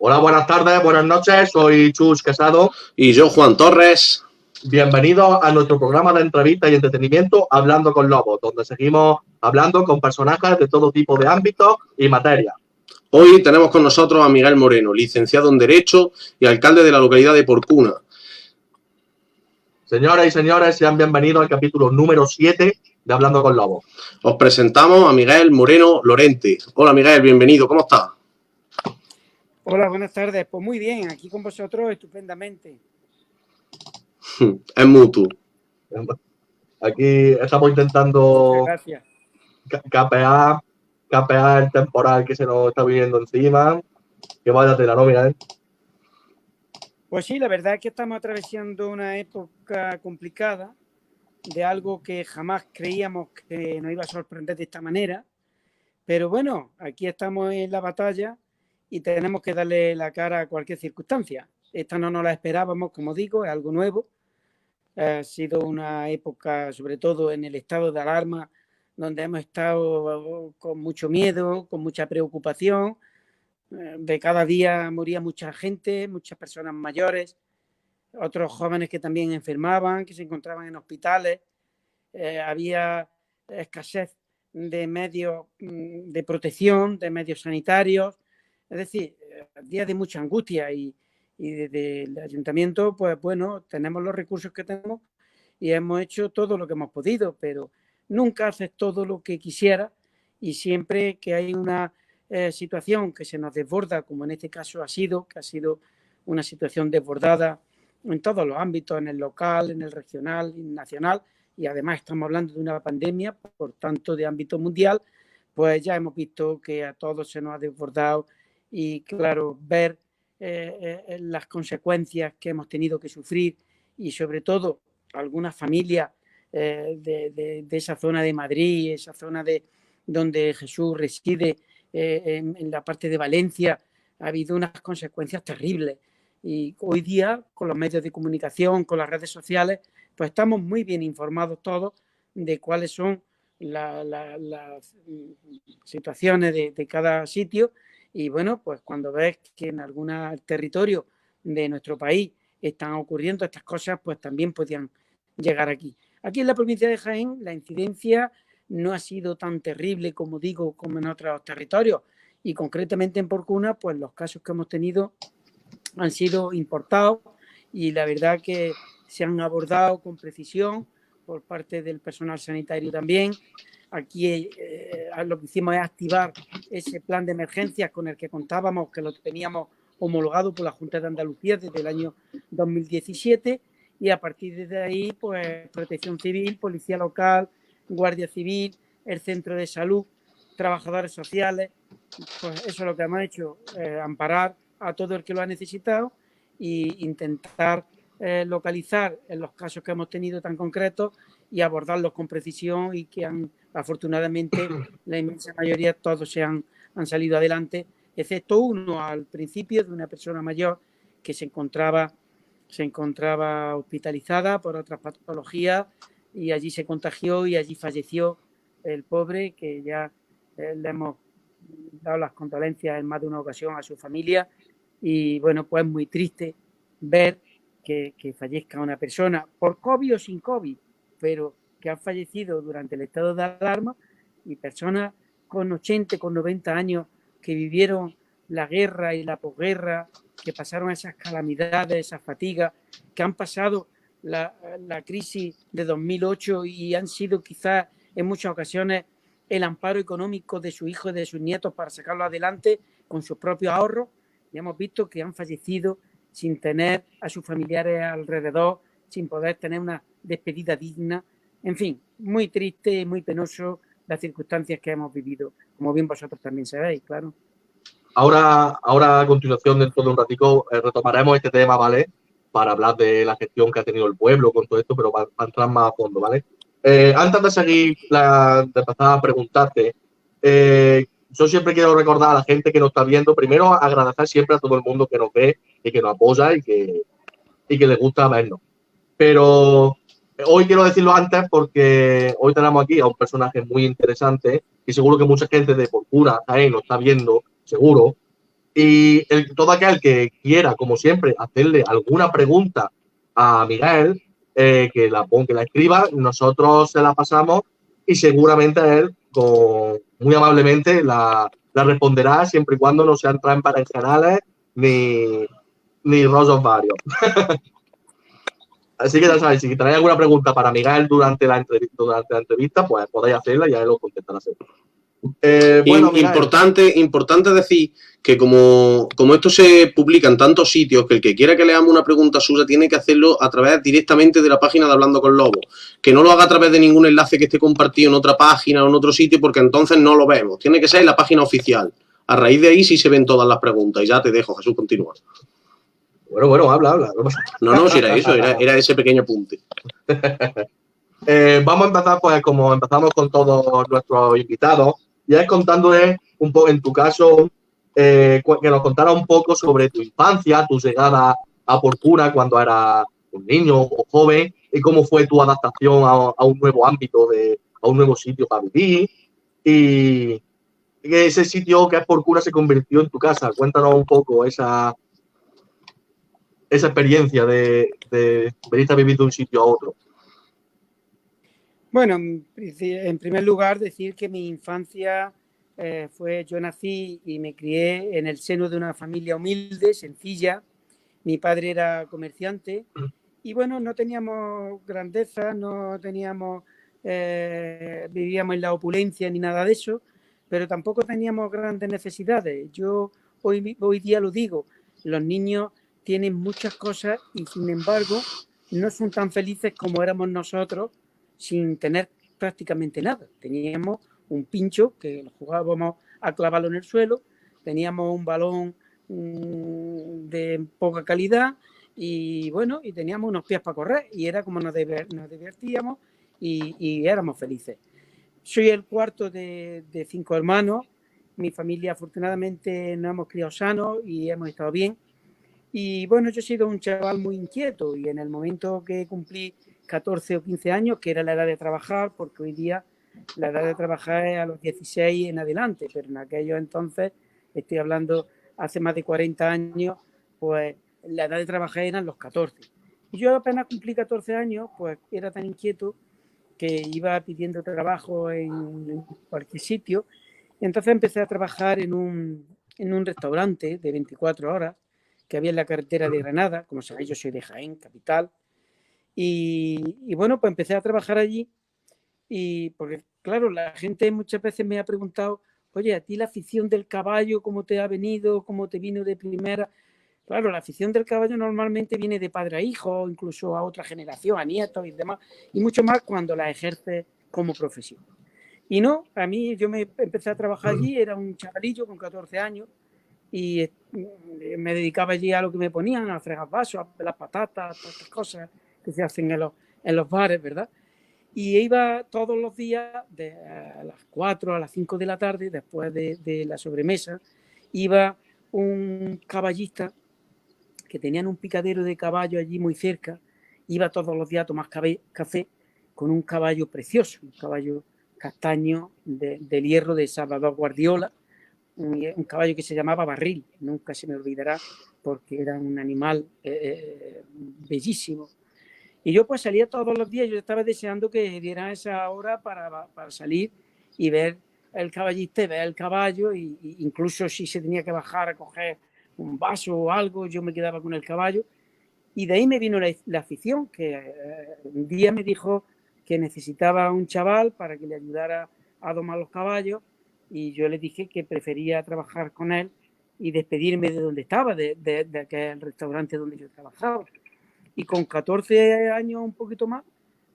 Hola, buenas tardes, buenas noches, soy Chus Quesado. Y yo, Juan Torres. Bienvenidos a nuestro programa de entrevistas y entretenimiento Hablando con Lobos, donde seguimos hablando con personajes de todo tipo de ámbitos y materias. Hoy tenemos con nosotros a Miguel Moreno, licenciado en Derecho y alcalde de la localidad de Porcuna. Señoras y señores, sean bienvenidos al capítulo número 7 de Hablando con Lobos. Os presentamos a Miguel Moreno Lorente. Hola Miguel, bienvenido, ¿cómo estás? Hola, buenas tardes. Pues muy bien, aquí con vosotros estupendamente. Es mutuo. Aquí estamos intentando Gracias. capear el temporal que se nos está viniendo encima. Que vaya tela, ¿no, Miguel? Pues sí, la verdad es que estamos atravesando una época complicada de algo que jamás creíamos que nos iba a sorprender de esta manera. Pero bueno, aquí estamos en la batalla y tenemos que darle la cara a cualquier circunstancia. Esta no nos la esperábamos, como digo, es algo nuevo. Ha sido una época, sobre todo en el estado de alarma, donde hemos estado con mucho miedo, con mucha preocupación. De cada día moría mucha gente, muchas personas mayores, otros jóvenes que también enfermaban, que se encontraban en hospitales. Había escasez de medios de protección, de medios sanitarios. Es decir, días de mucha angustia y desde el ayuntamiento, pues bueno, tenemos los recursos que tenemos y hemos hecho todo lo que hemos podido, pero nunca haces todo lo que quisiera y siempre que hay una situación que se nos desborda, como en este caso ha sido una situación desbordada en todos los ámbitos, en el local, en el regional, en el nacional, y además estamos hablando de una pandemia, por tanto, de ámbito mundial, pues ya hemos visto que a todos se nos ha desbordado y, claro, ver las consecuencias que hemos tenido que sufrir y, sobre todo, algunas familias de esa zona de Madrid, esa zona donde Jesús reside, en la parte de Valencia, ha habido unas consecuencias terribles. Y hoy día, con los medios de comunicación, con las redes sociales, pues estamos muy bien informados todos de cuáles son las situaciones de cada sitio. Y bueno, pues cuando ves que en algún territorio de nuestro país están ocurriendo estas cosas, pues también podían llegar aquí. Aquí en la provincia de Jaén, la incidencia no ha sido tan terrible, como digo, como en otros territorios. Y concretamente en Porcuna, pues los casos que hemos tenido han sido importados y la verdad que se han abordado con precisión por parte del personal sanitario también. Aquí lo que hicimos es activar ese plan de emergencias con el que contábamos, que lo teníamos homologado por la Junta de Andalucía desde el año 2017 y a partir de ahí, pues Protección Civil, Policía Local, Guardia Civil, el Centro de Salud, trabajadores sociales, pues eso es lo que hemos hecho, amparar a todo el que lo ha necesitado e intentar localizar en los casos que hemos tenido tan concretos y abordarlos con precisión y que afortunadamente la inmensa mayoría todos han salido adelante, excepto uno al principio de una persona mayor que se encontraba hospitalizada por otras patologías y allí se contagió y allí falleció el pobre, que ya le hemos dado las condolencias en más de una ocasión a su familia. Y bueno, pues es muy triste ver que fallezca una persona por COVID o sin COVID, pero que ha fallecido durante el estado de alarma, y personas con 80, con 90 años que vivieron la guerra y la posguerra, que pasaron esas calamidades, esas fatigas, que han pasado la crisis de 2008 y han sido quizás en muchas ocasiones el amparo económico de sus hijos y de sus nietos para sacarlo adelante con sus propios ahorros. Y hemos visto que han fallecido sin tener a sus familiares alrededor, sin poder tener una despedida digna. En fin, muy triste y muy penoso las circunstancias que hemos vivido, como bien vosotros también sabéis, claro. Ahora a continuación, dentro de un ratico, retomaremos este tema, ¿vale? Para hablar de la gestión que ha tenido el pueblo con todo esto, pero para entrar más a fondo, ¿vale? Antes de seguir, de empezar a preguntarte, yo siempre quiero recordar a la gente que nos está viendo, primero agradecer siempre a todo el mundo que nos ve y que nos apoya y que les gusta vernos. Pero hoy quiero decirlo antes porque hoy tenemos aquí a un personaje muy interesante y seguro que mucha gente de Porcuna, Jaén, lo está viendo, seguro. Y todo aquel que quiera, como siempre, hacerle alguna pregunta a Miguel, que la escriba, nosotros se la pasamos y seguramente él, muy amablemente, la responderá siempre y cuando no sean trampas en canales ni rollos varios. Así que ya sabéis, si tenéis alguna pregunta para Miguel durante la entrevista, pues podéis hacerla y a él lo contestará seguro. Bueno, importante decir que como esto se publica en tantos sitios, que el que quiera que leamos una pregunta suya tiene que hacerlo a través directamente de la página de Hablando con Lobos, que no lo haga a través de ningún enlace que esté compartido en otra página o en otro sitio, porque entonces no lo vemos, tiene que ser en la página oficial. A raíz de ahí sí se ven todas las preguntas. Y ya te dejo, Jesús, continúa. Bueno, habla. No, si era eso, era ese pequeño apunte. Vamos a empezar, pues, como empezamos con todos nuestros invitados, ya es contándoles un poco, en tu caso, que nos contara un poco sobre tu infancia, tu llegada a Porcuna cuando eras un niño o joven, y cómo fue tu adaptación a un nuevo ámbito, a un nuevo sitio para vivir, y que ese sitio que es Porcuna se convirtió en tu casa. Cuéntanos un poco esa experiencia de venirte a vivir de un sitio a otro. Bueno, en primer lugar, decir que mi infancia yo nací y me crié en el seno de una familia humilde, sencilla. Mi padre era comerciante y bueno, no teníamos grandeza, no teníamos, vivíamos en la opulencia ni nada de eso, pero tampoco teníamos grandes necesidades. Yo hoy día lo digo, los niños tienen muchas cosas y sin embargo no son tan felices como éramos nosotros sin tener prácticamente nada. Teníamos un pincho que jugábamos a clavarlo en el suelo, teníamos un balón de poca calidad y bueno, y teníamos unos pies para correr y era como nos divertíamos y éramos felices. Soy el cuarto de 5 hermanos. Mi familia afortunadamente nos hemos criado sanos y hemos estado bien. Y bueno, yo he sido un chaval muy inquieto y en el momento que cumplí 14 o 15 años, que era la edad de trabajar, porque hoy día la edad de trabajar es a los 16 en adelante, pero en aquellos entonces, estoy hablando hace más de 40 años, pues la edad de trabajar eran los 14. Y yo apenas cumplí 14 años, pues era tan inquieto que iba pidiendo trabajo en cualquier sitio. Entonces empecé a trabajar en un restaurante de 24 horas que había en la carretera de Granada. Como sabéis, yo soy de Jaén, capital. Y bueno, pues empecé a trabajar allí y porque, claro, la gente muchas veces me ha preguntado, oye, a ti la afición del caballo, ¿cómo te ha venido? ¿Cómo te vino de primera? Claro, la afición del caballo normalmente viene de padre a hijo, incluso a otra generación, a nietos y demás, y mucho más cuando la ejerces como profesión. Y no, a mí yo me empecé a trabajar allí, era un chavalillo con 14 años, y me dedicaba allí a lo que me ponían, a fregar vasos, a las patatas, todas estas cosas que se hacen en los bares, ¿verdad? Y iba todos los días a las 4 a las 5 de la tarde, después de la sobremesa, iba un caballista que tenían un picadero de caballo allí muy cerca, iba todos los días a tomar café con un caballo precioso, un caballo castaño del hierro de Salvador Guardiola, un caballo que se llamaba Barril, nunca se me olvidará porque era un animal bellísimo. Y yo pues salía todos los días, yo estaba deseando que diera esa hora para salir y ver el caballista y ver el caballo, y incluso si se tenía que bajar a coger un vaso o algo, yo me quedaba con el caballo. Y de ahí me vino la afición, que un día me dijo que necesitaba un chaval para que le ayudara a domar los caballos, y yo le dije que prefería trabajar con él y despedirme de donde estaba, de aquel restaurante donde yo trabajaba. Y con 14 años, un poquito más,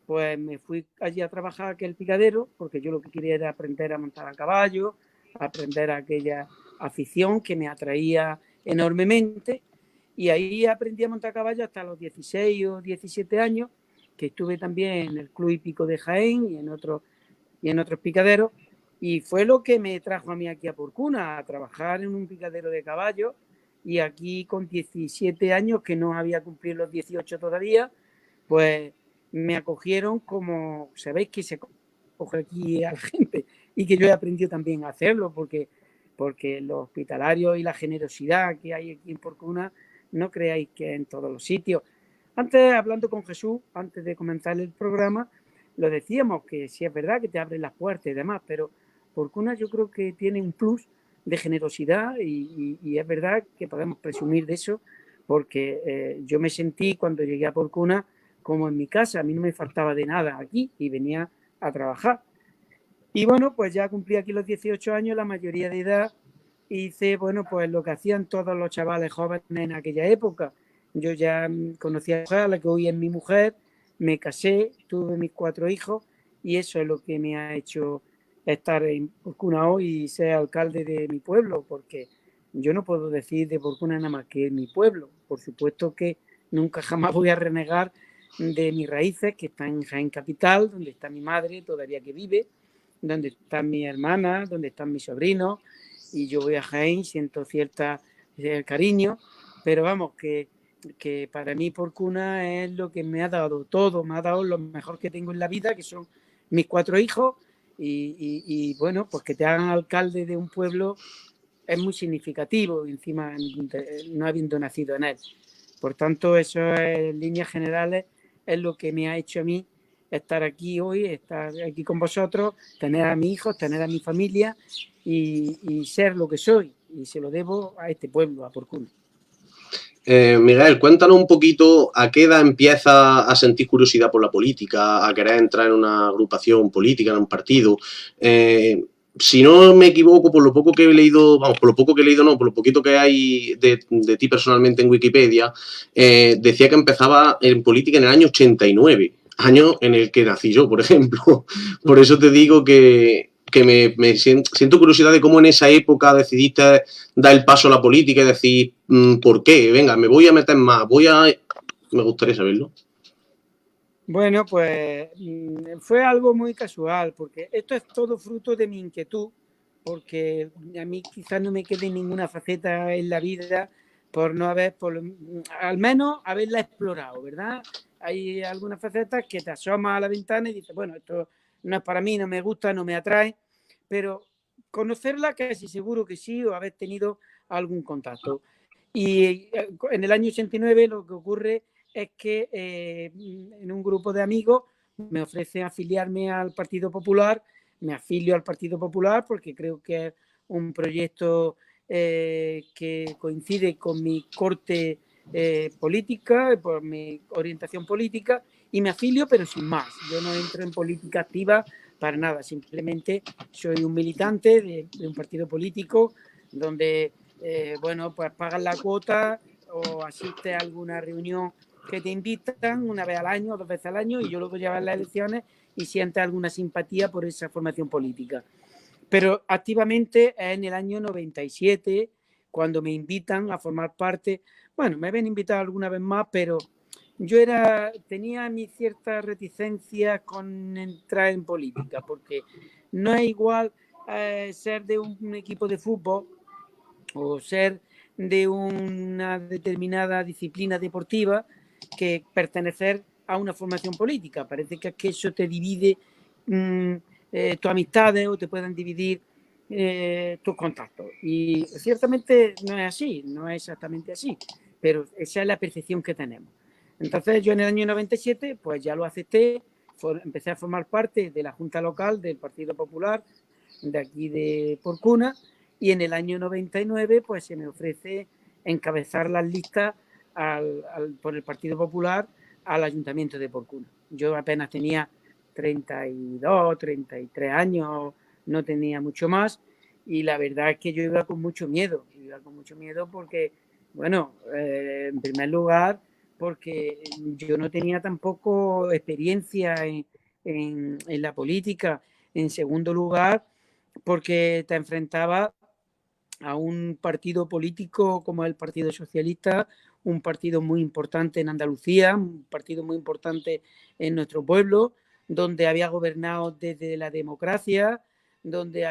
pues me fui allí a trabajar a aquel picadero, porque yo lo que quería era aprender a montar a caballo, aprender aquella afición que me atraía enormemente. Y ahí aprendí a montar a caballo hasta los 16 o 17 años, que estuve también en el Club Hípico de Jaén y en otros picaderos. Y fue lo que me trajo a mí aquí a Porcuna, a trabajar en un picadero de caballos. Y aquí con 17 años, que no había cumplido los 18 todavía, pues me acogieron como sabéis que se coge aquí a la gente, y que yo he aprendido también a hacerlo, porque porque los hospitalarios y la generosidad que hay aquí en Porcuna, no creáis que en todos los sitios. Antes, hablando con Jesús, antes de comenzar el programa, lo decíamos, que sí es verdad que te abren las puertas y demás, pero Porcuna yo creo que tiene un plus de generosidad y es verdad que podemos presumir de eso, porque yo me sentí cuando llegué a Porcuna como en mi casa, a mí no me faltaba de nada aquí y venía a trabajar. Y bueno, pues ya cumplí aquí los 18 años, la mayoría de edad, hice, bueno, pues lo que hacían todos los chavales jóvenes en aquella época. Yo ya conocí a la mujer, a la que hoy es mi mujer, me casé, tuve mis 4 hijos y eso es lo que me ha hecho estar en Porcuna hoy y ser alcalde de mi pueblo, porque yo no puedo decir de Porcuna nada más que mi pueblo. Por supuesto que nunca jamás voy a renegar de mis raíces, que están en Jaén Capital, donde está mi madre todavía que vive, donde están mis hermanas, donde están mis sobrinos, y yo voy a Jaén, siento cierta cariño, pero vamos, que para mí Porcuna es lo que me ha dado todo, me ha dado lo mejor que tengo en la vida, que son mis 4 hijos, y bueno, pues que te hagan alcalde de un pueblo es muy significativo, encima no habiendo nacido en él. Por tanto, eso en líneas generales es lo que me ha hecho a mí estar aquí hoy, estar aquí con vosotros, tener a mis hijos, tener a mi familia y ser lo que soy. Y se lo debo a este pueblo, a Porcuna. Miguel, cuéntanos un poquito a qué edad empiezas a sentir curiosidad por la política, a querer entrar en una agrupación política, en un partido. Si no me equivoco, por lo poco que he leído, vamos, por lo poco que he leído no, por lo poquito que hay de ti personalmente en Wikipedia, decía que empezaba en política en el año 89, año en el que nací yo, por ejemplo. Por eso te digo que me siento curiosidad de cómo en esa época decidiste dar el paso a la política y decir, ¿por qué? Venga, me voy a meter más, me gustaría saberlo. Bueno, pues fue algo muy casual, porque esto es todo fruto de mi inquietud, porque a mí quizás no me quede ninguna faceta en la vida por no haber, al menos haberla explorado, ¿verdad? Hay algunas facetas que te asomas a la ventana y dices, bueno, esto no es para mí, no me gusta, no me atrae, pero conocerla casi seguro que sí, o haber tenido algún contacto. Y en el año 89 lo que ocurre es que en un grupo de amigos me ofrecen afiliarme al Partido Popular, me afilio al Partido Popular porque creo que es un proyecto que coincide con mi corte política, por mi orientación política, y me afilio pero sin más. Yo no entro en política activa para nada, simplemente soy un militante de un partido político donde, bueno, pues pagas la cuota o asistes a alguna reunión que te invitan una vez al año o 2 veces al año y yo luego llevo las elecciones y sientes alguna simpatía por esa formación política. Pero activamente es en el año 97 cuando me invitan a formar parte. Bueno, me habían invitado alguna vez más, pero yo tenía mi cierta reticencia con entrar en política, porque no es igual ser de un equipo de fútbol o ser de una determinada disciplina deportiva que pertenecer a una formación política. Parece que eso te divide tus amistades o te pueden dividir tus contactos. Y ciertamente no es así, no es exactamente así, pero esa es la percepción que tenemos. Entonces yo en el año 97 pues ya lo acepté, empecé a formar parte de la Junta Local del Partido Popular de aquí de Porcuna, y en el año 99 pues se me ofrece encabezar las listas por el Partido Popular al Ayuntamiento de Porcuna. Yo apenas tenía 32, 33 años, no tenía mucho más, y la verdad es que yo iba con mucho miedo porque, bueno, en primer lugar, porque yo no tenía tampoco experiencia en la política. En segundo lugar, porque te enfrentaba a un partido político como el Partido Socialista, un partido muy importante en Andalucía, un partido muy importante en nuestro pueblo, donde había gobernado desde la democracia, donde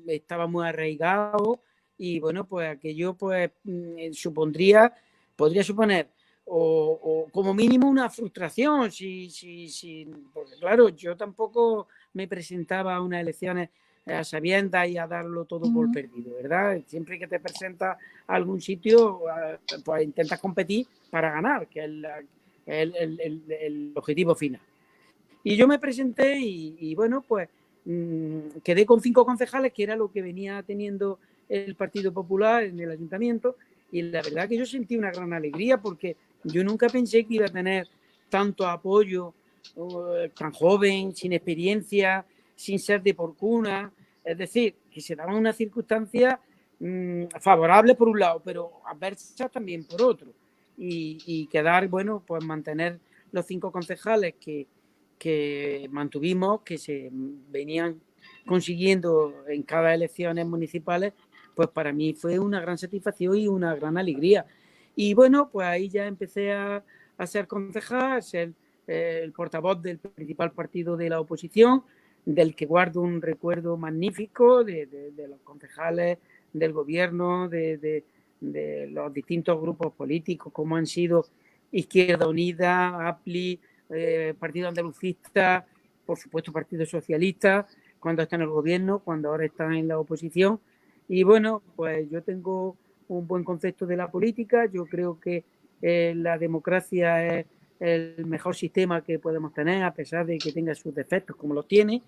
estaba muy arraigado, y bueno, pues aquello pues podría suponer o como mínimo una frustración, porque claro, yo tampoco me presentaba a unas elecciones a sabiendas y a darlo todo por perdido, ¿verdad? Siempre que te presentas a algún sitio, pues intentas competir para ganar, que es el objetivo final. Y yo me presenté y bueno, pues quedé con 5 concejales, que era lo que venía teniendo el Partido Popular en el ayuntamiento, y la verdad que yo sentí una gran alegría porque yo nunca pensé que iba a tener tanto apoyo, tan joven, sin experiencia, sin ser de Porcuna, es decir, que se daban unas circunstancias favorables por un lado, pero adversas también por otro, y quedar, bueno, pues mantener los 5 concejales que mantuvimos, que se venían consiguiendo en cada elecciones municipales, pues para mí fue una gran satisfacción y una gran alegría. Y bueno, pues ahí ya empecé a ser concejal, a ser el portavoz del principal partido de la oposición, del que guardo un recuerdo magnífico de los concejales, del gobierno, de los distintos grupos políticos, como han sido Izquierda Unida, APLI, Partido Andalucista, por supuesto Partido Socialista, cuando está en el gobierno, cuando ahora está en la oposición. Y bueno, pues yo tengo un buen concepto de la política. Yo creo que la democracia es el mejor sistema que podemos tener, a pesar de que tenga sus defectos como los tiene.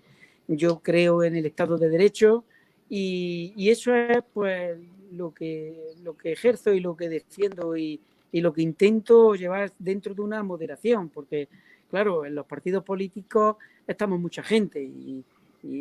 Yo creo en el Estado de Derecho y eso es pues lo que ejerzo y lo que defiendo y lo que intento llevar dentro de una moderación, porque claro, en los partidos políticos estamos mucha gente y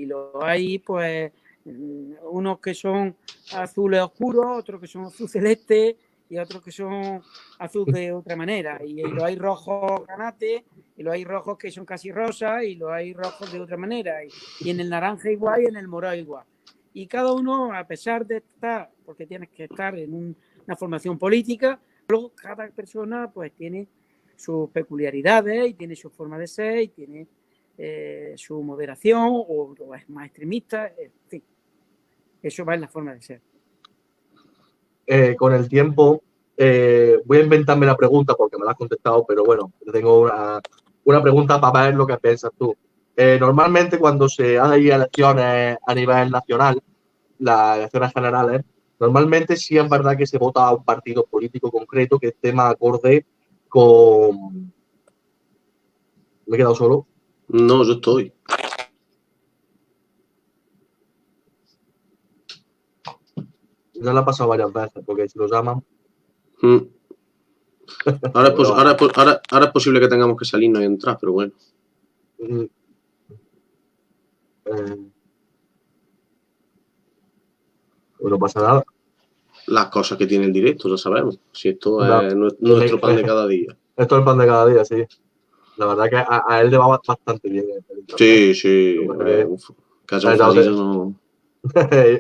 lo hay pues unos que son azules oscuros, otros que son azul celeste y otros que son azul de otra manera. Y lo hay rojos granate, y lo hay rojos que son casi rosas, y lo hay rojos de otra manera. Y en el naranja igual y en el morado igual. Y cada uno, a pesar de estar, porque tienes que estar en una formación política, luego cada persona pues tiene sus peculiaridades y tiene su forma de ser y tiene su moderación o es más extremista, en fin. Eso va en la forma de ser. Con el tiempo, voy a inventarme la pregunta porque me la has contestado, pero bueno, tengo una pregunta para ver lo que piensas tú. Normalmente cuando se hay elecciones a nivel nacional, las elecciones generales, normalmente sí es verdad que se vota a un partido político concreto que esté más acorde con... ¿Me he quedado solo? No, yo estoy. Ya la ha pasado varias veces, porque si lo llaman... Ahora es posible que tengamos que salirnos y entrar, pero bueno. No pasa nada. Las cosas que tiene el directo, lo sabemos. Si esto es nuestro pan de cada día. Esto es el pan de cada día, sí. La verdad que a él le va bastante bien. Sí. Que haya un fallido no...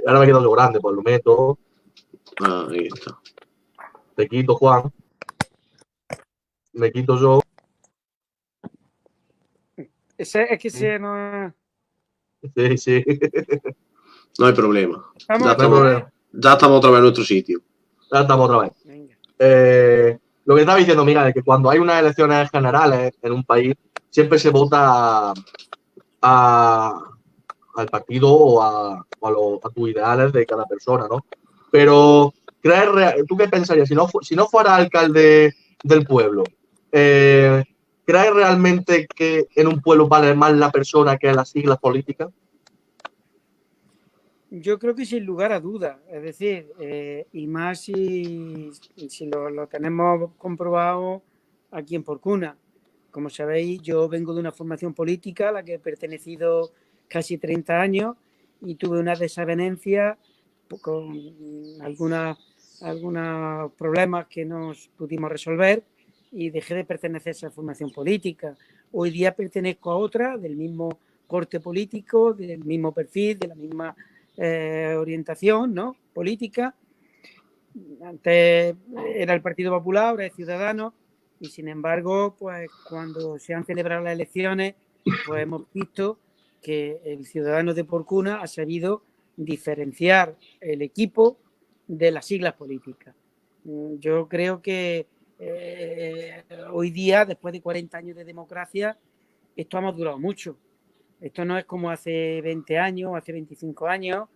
Ahora me quedo yo grande, pues lo meto. Ahí está. Te quito, Juan. Me quito yo. Es que ese no... Sí. No hay problema. Ya estamos otra vez en nuestro sitio. Ya estamos otra vez. Venga. Lo que estaba diciendo, Miguel, es que cuando hay unas elecciones generales en un país, siempre se vota al partido o a tus ideales de cada persona, ¿no? Pero, ¿tú qué pensarías? Si no fuera alcalde del pueblo, ¿crees realmente que en un pueblo vale más la persona que las siglas políticas? Yo creo que sin lugar a dudas, es decir, y más si lo tenemos comprobado aquí en Porcuna. Como sabéis, yo vengo de una formación política a la que he pertenecido casi 30 años y tuve una desavenencia con algunos problemas que nos pudimos resolver y dejé de pertenecer a esa formación política. Hoy día pertenezco a otra del mismo corte político, del mismo perfil, de la misma orientación, ¿no?, política. Antes era el Partido Popular, ahora es Ciudadanos, y sin embargo, pues cuando se han celebrado las elecciones, pues hemos visto que el ciudadano de Porcuna ha sabido diferenciar el equipo de las siglas políticas. Yo creo que hoy día, después de 40 años de democracia, esto ha madurado mucho. Esto no es como hace 20 años o hace 25 años,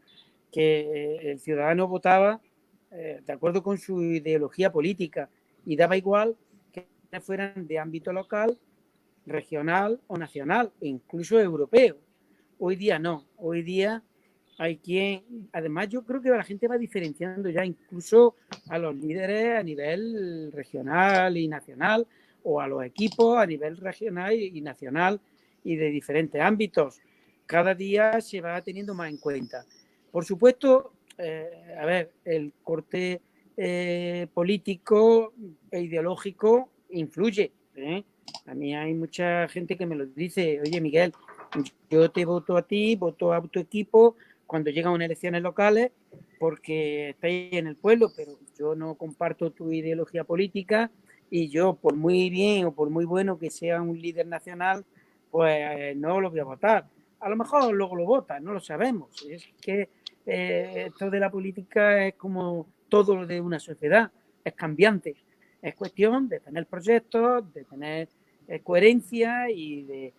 que el ciudadano votaba de acuerdo con su ideología política y daba igual que fueran de ámbito local, regional o nacional, e incluso europeo. Hoy día no, hoy día hay quien, además yo creo que la gente va diferenciando ya incluso a los líderes a nivel regional y nacional, o a los equipos a nivel regional y nacional y de diferentes ámbitos. Cada día se va teniendo más en cuenta. Por supuesto, a ver, el corte político e ideológico influye. A mí hay mucha gente que me lo dice: oye, Miguel, yo te voto a ti, voto a tu equipo cuando llegan unas elecciones locales porque estáis en el pueblo, pero yo no comparto tu ideología política y yo, por muy bien o por muy bueno que sea un líder nacional, pues no lo voy a votar. A lo mejor luego lo votan, no lo sabemos. Es que esto de la política es como todo lo de una sociedad, es cambiante. Es cuestión de tener proyectos, de tener coherencia y de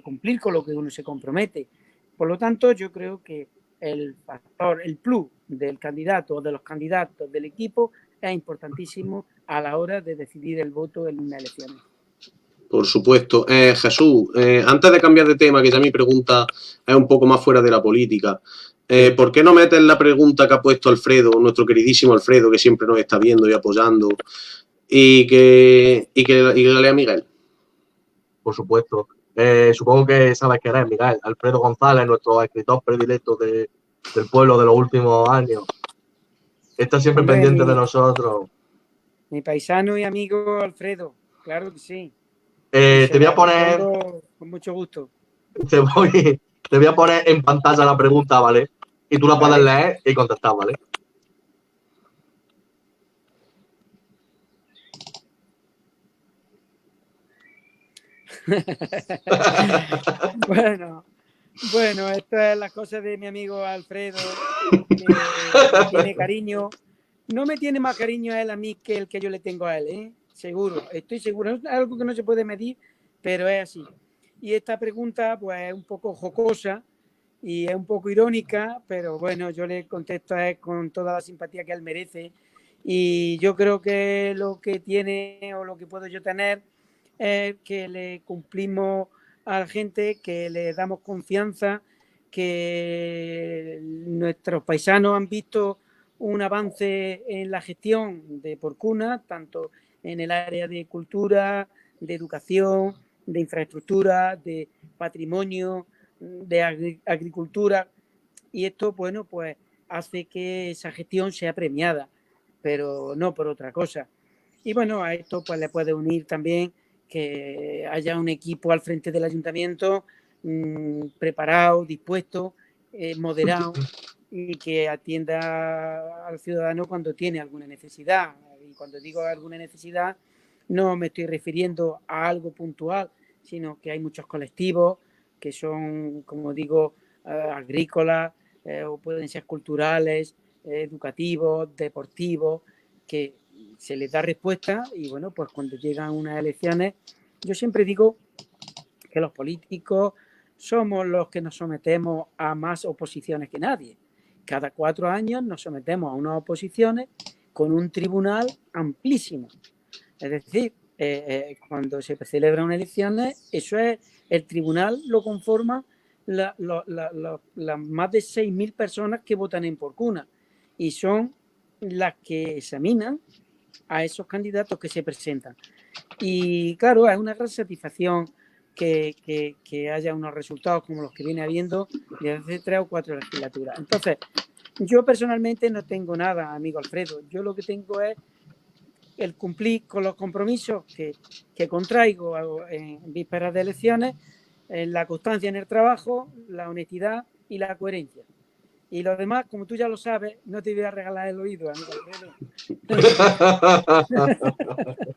cumplir con lo que uno se compromete. Por lo tanto, yo creo que el factor, el plus del candidato o de los candidatos del equipo es importantísimo a la hora de decidir el voto en una elección. Por supuesto. Jesús, antes de cambiar de tema, que ya mi pregunta es un poco más fuera de la política, ¿por qué no metes la pregunta que ha puesto Alfredo, nuestro queridísimo Alfredo, que siempre nos está viendo y apoyando, y que la lea Miguel? Por supuesto. Supongo que sabes quién es, Miguel. Alfredo González, nuestro escritor predilecto del pueblo de los últimos años. Está siempre pendiente de nosotros. Mi paisano y amigo Alfredo, claro que sí. Te voy a poner... Con mucho gusto. Te voy a poner en pantalla la pregunta, ¿vale? Y tú la puedes leer y contestar, ¿vale? Bueno, esta es la cosa de mi amigo Alfredo, que me tiene cariño. No me tiene más cariño a él a mí que el que yo le tengo a él, ¿eh? Seguro, estoy seguro. Es algo que no se puede medir, pero es así. Y esta pregunta, pues, es un poco jocosa y es un poco irónica, pero bueno, yo le contesto a él con toda la simpatía que él merece. Y yo creo que lo que tiene o lo que puedo yo tener es que le cumplimos a la gente, que le damos confianza, que nuestros paisanos han visto un avance en la gestión de Porcuna, tanto en el área de cultura, de educación, de infraestructura, de patrimonio, de agricultura, y esto, bueno, pues hace que esa gestión sea premiada, pero no por otra cosa. Y bueno, a esto pues le puede unir también que haya un equipo al frente del ayuntamiento preparado, dispuesto, moderado, y que atienda al ciudadano cuando tiene alguna necesidad. Y cuando digo alguna necesidad, no me estoy refiriendo a algo puntual, sino que hay muchos colectivos que son, como digo, agrícolas, o pueden ser culturales, educativos, deportivos, que se les da respuesta. Y bueno, pues cuando llegan unas elecciones, yo siempre digo que los políticos somos los que nos sometemos a más oposiciones que nadie. Cada 4 años nos sometemos a unas oposiciones con un tribunal amplísimo. Es decir, cuando se celebran unas elecciones, eso es, el tribunal lo conforman las más de 6.000 personas que votan en Porcuna, y son las que examinan a esos candidatos que se presentan. Y claro, es una gran satisfacción que haya unos resultados como los que viene habiendo desde hace 3 o 4 legislaturas. Entonces, yo personalmente no tengo nada, amigo Alfredo. Yo lo que tengo es el cumplir con los compromisos que contraigo en vísperas de elecciones, la constancia en el trabajo, la honestidad y la coherencia. Y lo demás, como tú ya lo sabes, no te voy a regalar el oído, amigo Alfredo.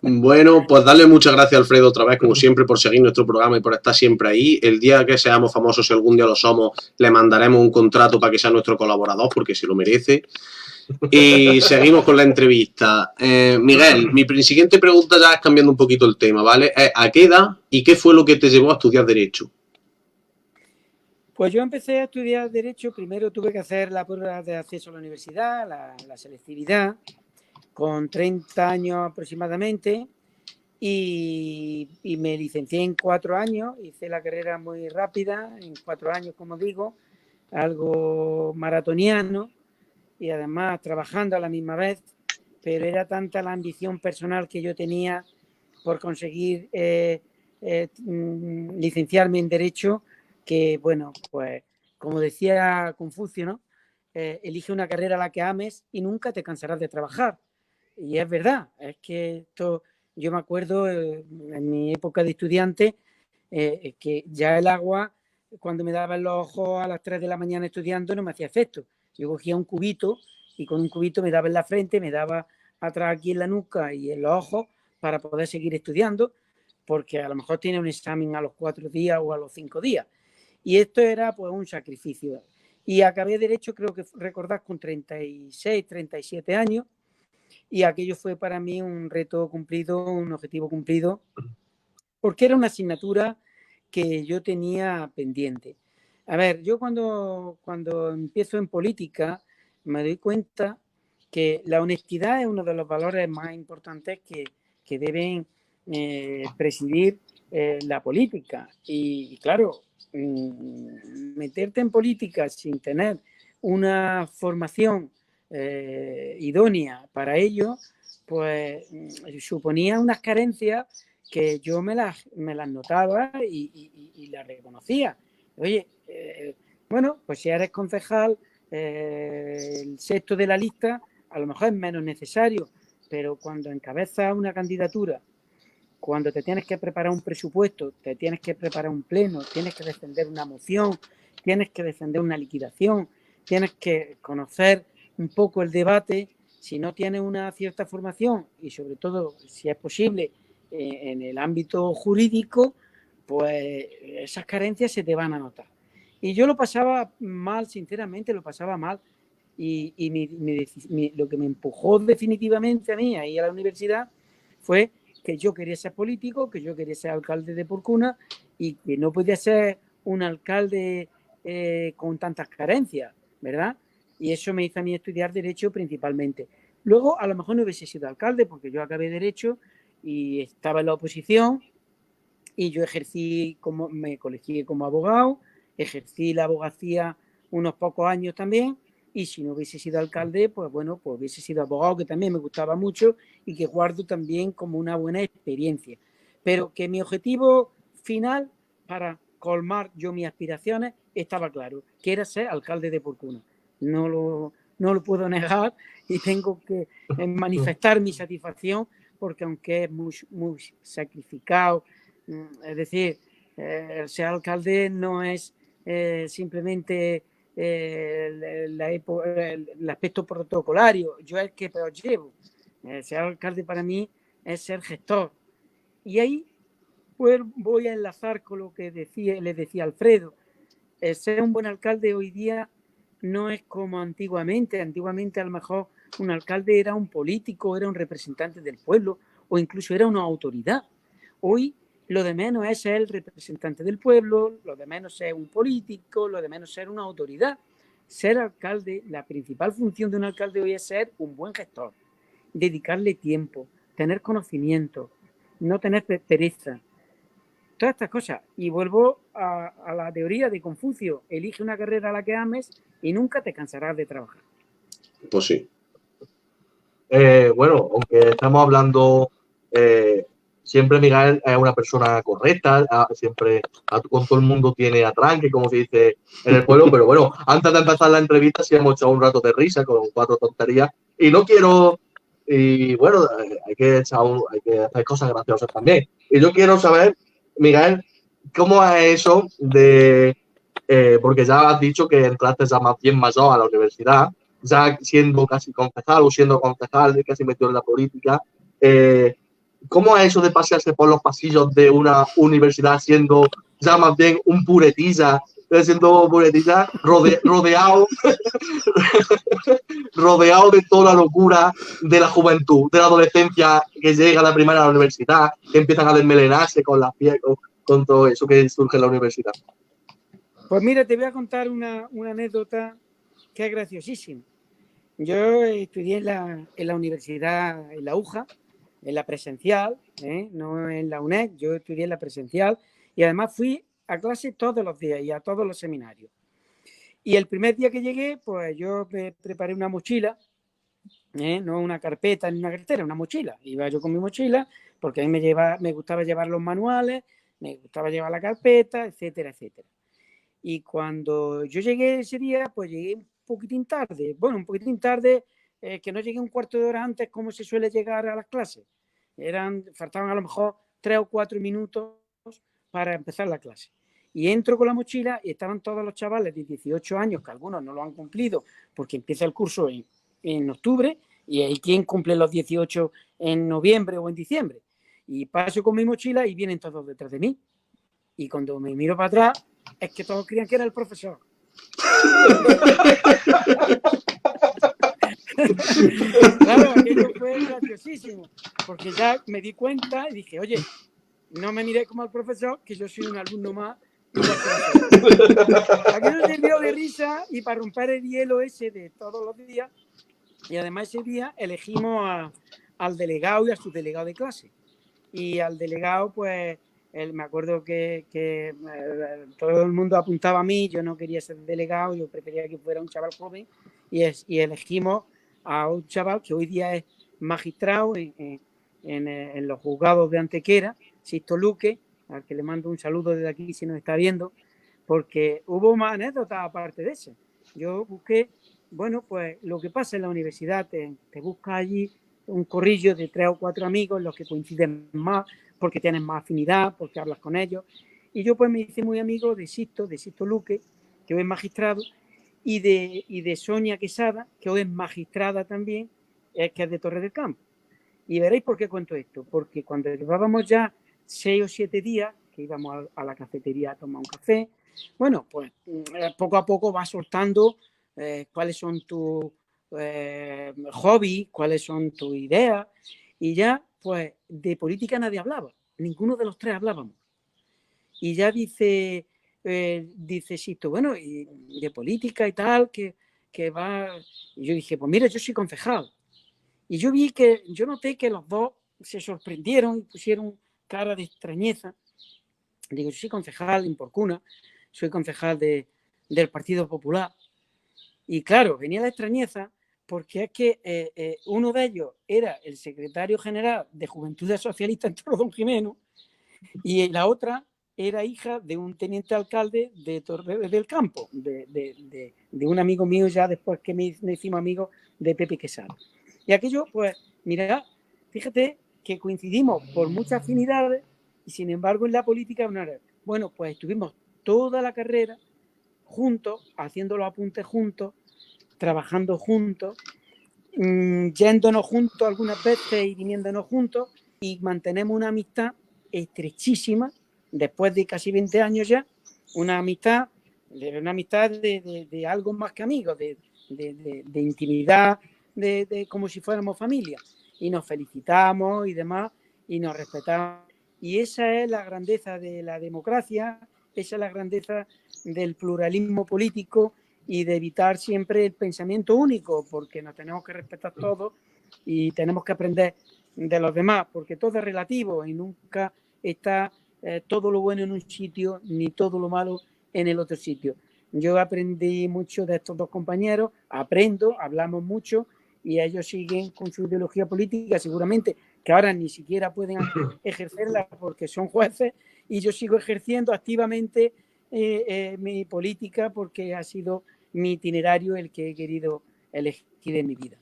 Bueno, pues darle muchas gracias, Alfredo, otra vez, como siempre, por seguir nuestro programa y por estar siempre ahí. El día que seamos famosos, si algún día lo somos, le mandaremos un contrato para que sea nuestro colaborador, porque se lo merece. Y seguimos con la entrevista. Miguel, mi siguiente pregunta ya es cambiando un poquito el tema, ¿vale? ¿A qué edad y qué fue lo que te llevó a estudiar Derecho? Pues yo empecé a estudiar Derecho. Primero tuve que hacer la prueba de acceso a la universidad, la selectividad, con 30 años aproximadamente, y me licencié en 4 años. Hice la carrera muy rápida, en 4 años, como digo, algo maratoniano, y además trabajando a la misma vez, pero era tanta la ambición personal que yo tenía por conseguir licenciarme en Derecho, que, bueno, pues como decía Confucio, ¿no? Elige una carrera a la que ames y nunca te cansarás de trabajar. Y es verdad, es que esto, yo me acuerdo en mi época de estudiante, que ya el agua, cuando me daba en los ojos a las 3 de la mañana estudiando, no me hacía efecto. Yo cogía un cubito y con un cubito me daba en la frente, me daba atrás aquí en la nuca y en los ojos para poder seguir estudiando, porque a lo mejor tiene un examen a los 4 días o a los 5 días. Y esto era pues un sacrificio. Y acabé Derecho, creo que recordás, con 36, 37 años, y aquello fue para mí un reto cumplido, un objetivo cumplido, porque era una asignatura que yo tenía pendiente. A ver, yo cuando empiezo en política me doy cuenta que la honestidad es uno de los valores más importantes que deben presidir la política. Y claro, meterte en política sin tener una formación idónea para ello, pues suponía unas carencias que yo me las notaba y las reconocía. Oye, bueno, pues si eres concejal, el sexto de la lista a lo mejor es menos necesario, pero cuando encabezas una candidatura, cuando te tienes que preparar un presupuesto, te tienes que preparar un pleno, tienes que defender una moción, tienes que defender una liquidación, tienes que conocer un poco el debate, si no tienes una cierta formación y sobre todo, si es posible, en el ámbito jurídico, pues esas carencias se te van a notar. Y yo lo pasaba mal, sinceramente, lo pasaba mal. Y lo que me empujó definitivamente a mí a ir a la universidad fue que yo quería ser político, que yo quería ser alcalde de Porcuna y que no podía ser un alcalde con tantas carencias, ¿verdad? Y eso me hizo a mí estudiar Derecho principalmente. Luego, a lo mejor no hubiese sido alcalde porque yo acabé Derecho y estaba en la oposición y yo me colegié como abogado, ejercí la abogacía unos pocos años también, y si no hubiese sido alcalde, pues bueno, pues hubiese sido abogado, que también me gustaba mucho y que guardo también como una buena experiencia. Pero que mi objetivo final para colmar yo mis aspiraciones estaba claro, que era ser alcalde de Porcuna. No lo puedo negar y tengo que manifestar mi satisfacción, porque aunque es muy sacrificado, es decir, ser alcalde no es simplemente el aspecto protocolario, yo es el que peor llevo. Ser alcalde para mí es ser gestor. Y ahí pues, voy a enlazar con lo que le decía Alfredo. Ser un buen alcalde hoy día no es como antiguamente. Antiguamente a lo mejor un alcalde era un político, era un representante del pueblo o incluso era una autoridad. Hoy lo de menos es ser el representante del pueblo, lo de menos ser un político, lo de menos ser una autoridad. Ser alcalde, la principal función de un alcalde hoy es ser un buen gestor, dedicarle tiempo, tener conocimiento, no tener pereza, todas estas cosas. Y vuelvo a la teoría de Confucio: elige una carrera a la que ames y nunca te cansarás de trabajar. Pues sí. Bueno, aunque estamos hablando, siempre Miguel es una persona correcta, siempre con todo el mundo tiene atranque, como se dice en el pueblo, pero bueno, antes de empezar la entrevista sí hemos echado un rato de risa con 4 tonterías y no quiero, y bueno, hay que hacer cosas graciosas también. Y yo quiero saber, Miguel, ¿cómo es eso de, porque ya has dicho que entraste ya más bien mayor a la universidad, ya siendo casi concejal o siendo concejal, casi metido en la política, ¿cómo es eso de pasearse por los pasillos de una universidad siendo ya más bien un puretilla, rodeado rodeado de toda la locura de la juventud, de la adolescencia que llega a la primera a la universidad, que empiezan a desmelenarse con las pies, con todo eso que surge en la universidad? Pues mira, te voy a contar una anécdota que es graciosísima. Yo estudié en la universidad, en la UJA, en la presencial, no en la UNED, yo estudié en la presencial y además fui a clase todos los días y a todos los seminarios. Y el primer día que llegué, pues yo me preparé una mochila, no una carpeta ni una cartera, una mochila. Iba yo con mi mochila porque a mí me gustaba llevar los manuales, me gustaba llevar la carpeta, etcétera, etcétera. Y cuando yo llegué ese día, pues llegué un poquitín tarde. Bueno, un poquitín tarde, que no llegué un cuarto de hora antes como se suele llegar a las clases. Faltaban a lo mejor 3 o 4 minutos para empezar la clase. Y entro con la mochila y estaban todos los chavales de 18 años, que algunos no lo han cumplido porque empieza el curso en octubre y hay quien cumple los 18 en noviembre o en diciembre. Y paso con mi mochila y vienen todos detrás de mí. Y cuando me miro para atrás, es que todos creían que era el profesor. Claro, aquello fue graciosísimo, porque ya me di cuenta y dije, oye, no me miré como al profesor, que yo soy un alumno más. Aquello sirvió de risa y para romper el hielo ese de todos los días. Y además ese día elegimos al delegado y a su delegado de clase. Y al delegado, pues, me acuerdo que todo el mundo apuntaba a mí, yo no quería ser delegado, yo prefería que fuera un chaval joven y elegimos a un chaval que hoy día es magistrado en los juzgados de Antequera, Sisto Luque, al que le mando un saludo desde aquí si nos está viendo, porque hubo más anécdotas aparte de eso. Yo busqué, bueno, pues lo que pasa en la universidad, te busca allí un corrillo de 3 o 4 amigos, los que coinciden más, porque tienes más afinidad, porque hablas con ellos. Y yo pues me hice muy amigo de Sisto Luque, que hoy es magistrado, y de Sonia Quesada, que hoy es magistrada también, que es de Torre del Campo. Y veréis por qué cuento esto, porque cuando llevábamos ya 6 o 7 días, que íbamos a la cafetería a tomar un café, bueno, pues poco a poco vas soltando cuáles son tus hobbies, cuáles son tus ideas, y ya pues de política nadie hablaba, ninguno de los tres hablábamos. Y ya dice Sisto, bueno, y de política y tal, que va. Y yo dije, pues mira, yo soy concejal. Y yo noté que los dos se sorprendieron y pusieron cara de extrañeza. Digo, yo soy concejal en Porcuna, soy concejal del Partido Popular. Y claro, venía la extrañeza porque es que uno de ellos era el secretario general de Juventudes Socialistas en Toro Don Jimeno y la otra era hija de un teniente alcalde de Torre del Campo, de un amigo mío ya después que me hicimos amigos de Pepe Quesada. Y aquello, pues, mira, fíjate que coincidimos por muchas afinidades y sin embargo en la política no era. Bueno, pues estuvimos toda la carrera juntos, haciendo los apuntes juntos, trabajando juntos, yéndonos juntos algunas veces y viniéndonos juntos y mantenemos una amistad estrechísima después de casi 20 años ya, una amistad de algo más que amigos, de intimidad, de como si fuéramos familia y nos felicitamos y demás y nos respetamos y esa es la grandeza de la democracia, esa es la grandeza del pluralismo político y de evitar siempre el pensamiento único, porque nos tenemos que respetar todos y tenemos que aprender de los demás, porque todo es relativo y nunca está todo lo bueno en un sitio ni todo lo malo en el otro sitio. Yo aprendí mucho de estos dos compañeros, hablamos mucho y ellos siguen con su ideología política, seguramente que ahora ni siquiera pueden ejercerla porque son jueces y yo sigo ejerciendo activamente mi política porque ha sido mi itinerario el que he querido elegir en mi vida.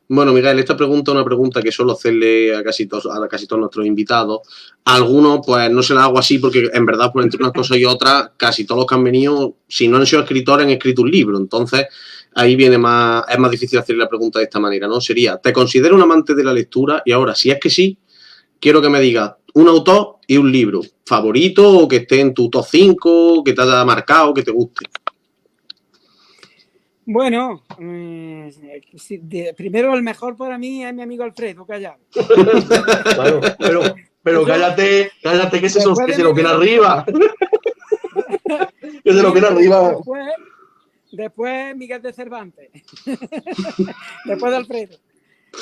Bueno, Miguel, esta pregunta es una pregunta que suelo hacerle a casi todos nuestros invitados. A algunos, pues no se la hago así porque en verdad, pues entre unas cosas y otras, casi todos los que han venido, si no han sido escritores, han escrito un libro. Entonces, ahí es más difícil hacerle la pregunta de esta manera, ¿no? Sería, ¿te considero un amante de la lectura? Y ahora, si es que sí, quiero que me digas un autor y un libro favorito o que esté en tu top 5, que te haya marcado, que te guste. Bueno, primero el mejor para mí es mi amigo Alfredo Callado. Bueno, pero cállate que se lo viene arriba. Que se lo viene arriba. Después Miguel de Cervantes. Después de Alfredo.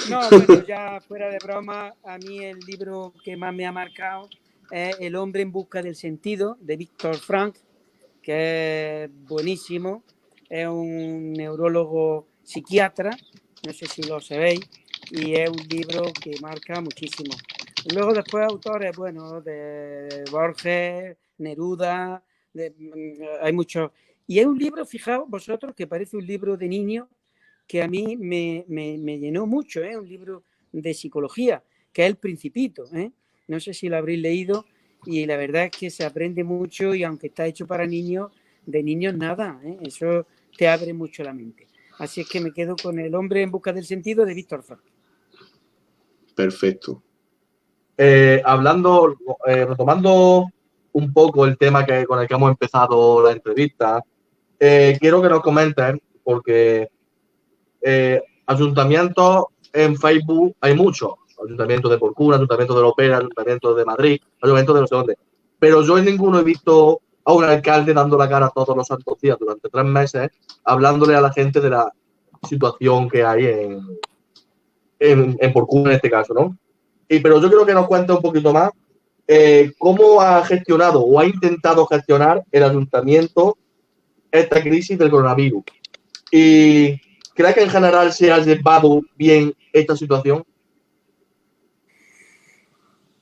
No, bueno, ya fuera de broma, a mí el libro que más me ha marcado es El hombre en busca del sentido, de Víctor Frank, que es buenísimo. Es un neurólogo psiquiatra, no sé si lo sabéis, y es un libro que marca muchísimo. Luego después autores, bueno, de Borges, Neruda, hay muchos. Y es un libro, fijaos vosotros, que parece un libro de niño, que a mí me llenó mucho, un libro de psicología, que es El Principito. No sé si lo habréis leído, y la verdad es que se aprende mucho, y aunque está hecho para niños, de niños nada, eso te abre mucho la mente. Así es que me quedo con El hombre en busca del sentido, de Víctor Frank. Perfecto. Retomando un poco el tema con el que hemos empezado la entrevista, quiero que nos comenten, porque ayuntamientos en Facebook hay muchos. Ayuntamiento de Porcuna, Ayuntamiento de Lopera, Ayuntamiento de Madrid, Ayuntamiento de no sé dónde. Pero yo en ninguno he visto a un alcalde dando la cara todos los santos días durante 3 meses, hablándole a la gente de la situación que hay en Porcuna en este caso, ¿no? Pero yo creo que nos cuente un poquito más cómo ha gestionado o ha intentado gestionar el ayuntamiento esta crisis del coronavirus. ¿Y crees que en general se ha llevado bien esta situación?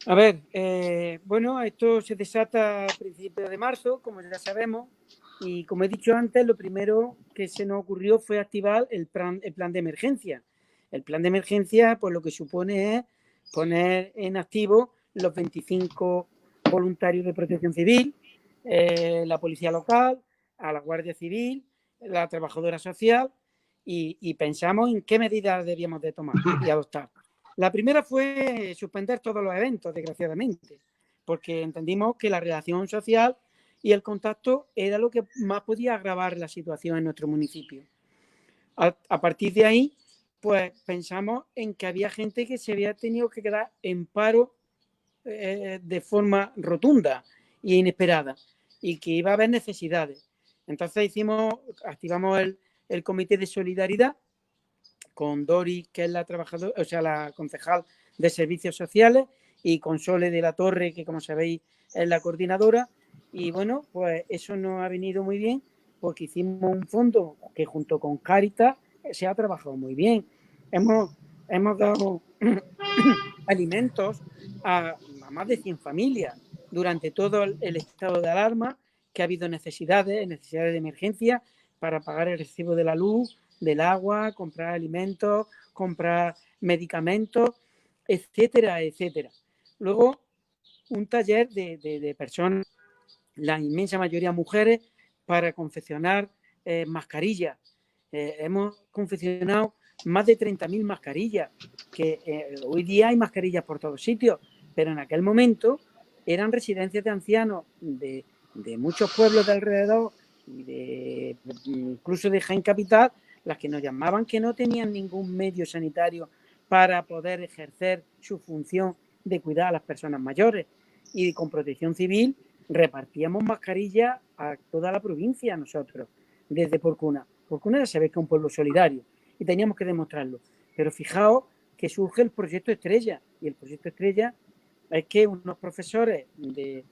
A ver, bueno, esto se desata a principios de marzo, como ya sabemos, y como he dicho antes, lo primero que se nos ocurrió fue activar el plan de emergencia. El plan de emergencia, pues lo que supone es poner en activo los 25 voluntarios de protección civil, la policía local, a la Guardia Civil, la trabajadora social, y pensamos en qué medidas debíamos de tomar y adoptar. La primera fue suspender todos los eventos, desgraciadamente, porque entendimos que la relación social y el contacto era lo que más podía agravar la situación en nuestro municipio. A partir de ahí, pues pensamos en que había gente que se había tenido que quedar en paro de forma rotunda e inesperada, y que iba a haber necesidades. Entonces activamos el comité de solidaridad con Dori, que es la trabajadora, o sea, la concejal de servicios sociales, y con Sole de la Torre, que como sabéis es la coordinadora. Y bueno, pues eso nos ha venido muy bien, porque hicimos un fondo que junto con Cáritas se ha trabajado muy bien. Hemos dado alimentos a más de 100 familias durante todo el estado de alarma, que ha habido necesidades de emergencia para pagar el recibo de la luz, del agua, comprar alimentos, comprar medicamentos, etcétera, etcétera. Luego, un taller de personas, la inmensa mayoría mujeres, para confeccionar mascarillas. Hemos confeccionado más de 30.000 mascarillas, que hoy día hay mascarillas por todos sitios, pero en aquel momento eran residencias de ancianos de muchos pueblos de alrededor, y incluso de Jaén Capital, las que nos llamaban, que no tenían ningún medio sanitario para poder ejercer su función de cuidar a las personas mayores. Y con Protección Civil repartíamos mascarillas a toda la provincia nosotros, desde Porcuna. Porcuna ya sabéis que es un pueblo solidario, y teníamos que demostrarlo. Pero fijaos que surge el proyecto Estrella, y el proyecto Estrella es que unos profesores de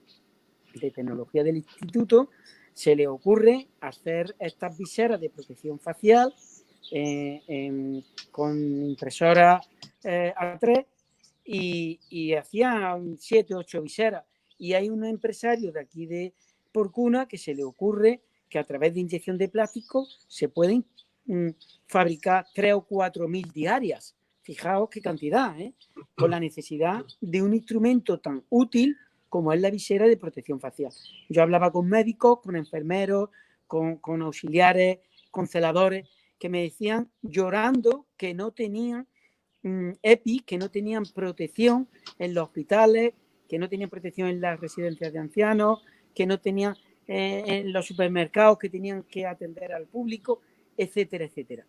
tecnología del instituto se les ocurre hacer estas viseras de protección facial con impresora A3, y hacían 7 o 8 viseras. Y hay un empresario de aquí de Porcuna que se le ocurre que a través de inyección de plástico se pueden fabricar 3 o 4.000 diarias. Fijaos qué cantidad, con la necesidad de un instrumento tan útil como es la visera de protección facial. Yo hablaba con médicos, con enfermeros, con auxiliares, con celadores, que me decían llorando que no tenían EPI, que no tenían protección en los hospitales, que no tenían protección en las residencias de ancianos, que no tenían en los supermercados, que tenían que atender al público, etcétera, etcétera.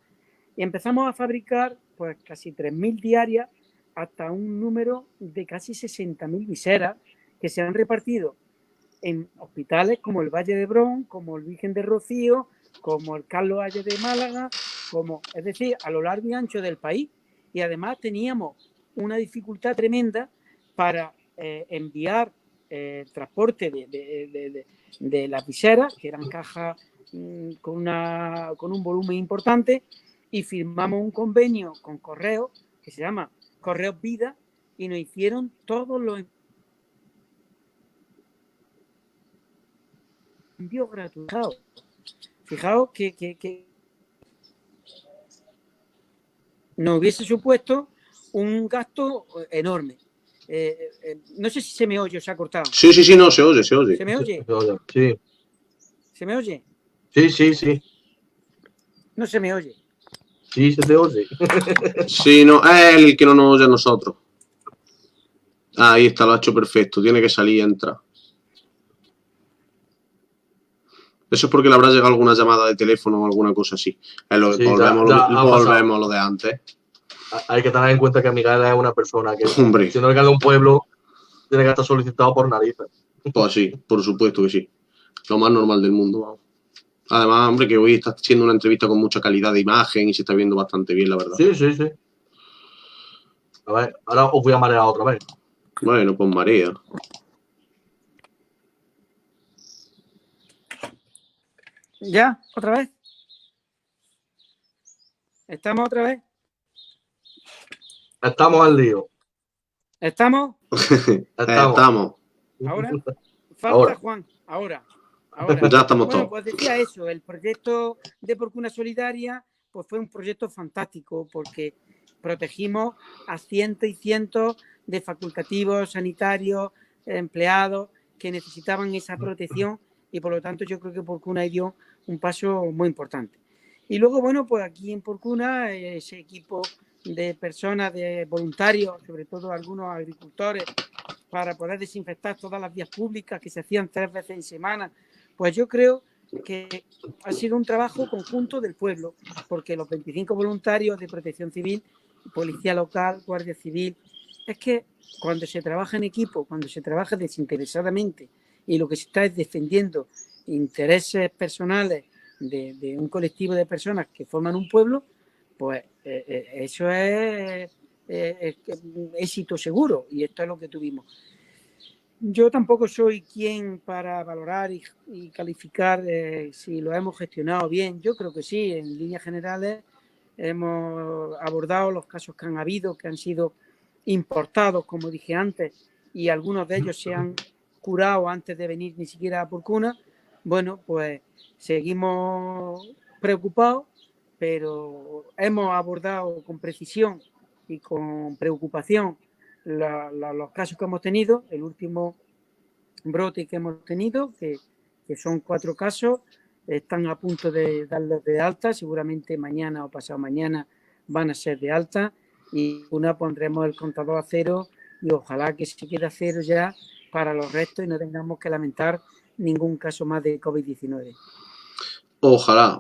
Y empezamos a fabricar pues casi 3.000 diarias, hasta un número de casi 60.000 viseras, que se han repartido en hospitales como el Valle de Hebrón, como el Virgen de Rocío, como el Carlos Haya de Málaga, es decir, a lo largo y ancho del país. Y además teníamos una dificultad tremenda para enviar transporte de las viseras, que eran cajas con un volumen importante, y firmamos un convenio con Correos, que se llama Correos Vida, y nos hicieron todos los envíos gratuitos. Fijaos que nos hubiese supuesto un gasto enorme. No sé si se me oye o se ha cortado. Sí, no, se oye. ¿Se me oye? Sí. ¿Se me oye? Sí. No se me oye. Sí, se te oye. Sí, no, es el que no nos oye a nosotros. Ahí está, lo ha hecho perfecto. Tiene que salir y entrar. Eso es porque le habrá llegado alguna llamada de teléfono o alguna cosa así. Sí, volvemos a lo de antes. Hay que tener en cuenta que Miguel es una persona que, Hombre, si no le cae un pueblo, tiene que estar solicitado por narices. pues sí, por supuesto que sí. Lo más normal del mundo, vamos. Además, hombre, que hoy está siendo una entrevista con mucha calidad de imagen y se está viendo bastante bien, la verdad. Sí. A ver, ahora os voy a marear otra vez. Bueno, pues marea. ¿Ya? ¿Otra vez? ¿Estamos otra vez? Estamos al lío. ¿Estamos? Estamos. ¿Ahora? Falta Ahora. Juan. Ahora. Ya estamos Bueno, todos. pues decía eso, el proyecto de Porcuna Solidaria pues fue un proyecto fantástico porque protegimos a cientos y cientos de facultativos, sanitarios, empleados que necesitaban esa protección y por lo tanto yo creo que Porcuna dio un paso muy importante. Y luego, bueno, pues aquí en Porcuna ese equipo de personas, de voluntarios, sobre todo algunos agricultores, para poder desinfectar todas las vías públicas que se hacían 3 veces en semana, pues yo creo que ha sido un trabajo conjunto del pueblo, porque los 25 voluntarios de Protección Civil, Policía Local, Guardia Civil, es que cuando se trabaja en equipo, cuando se trabaja desinteresadamente y lo que se está es defendiendo intereses personales de un colectivo de personas que forman un pueblo, pues eso es éxito seguro y esto es lo que tuvimos. Yo tampoco soy quien para valorar y calificar si lo hemos gestionado bien. Yo creo que sí, en líneas generales hemos abordado los casos que han habido, que han sido importados, como dije antes, y algunos de ellos se han curado antes de venir ni siquiera a Porcuna. Bueno, pues seguimos preocupados, pero hemos abordado con precisión y con preocupación los casos que hemos tenido. El último brote que hemos tenido, que son 4 casos, están a punto de darlos de alta, seguramente mañana o pasado mañana van a ser de alta y pondremos el contador a cero y ojalá que se quede a cero ya para los restos y no tengamos que lamentar ningún caso más de COVID-19. Ojalá.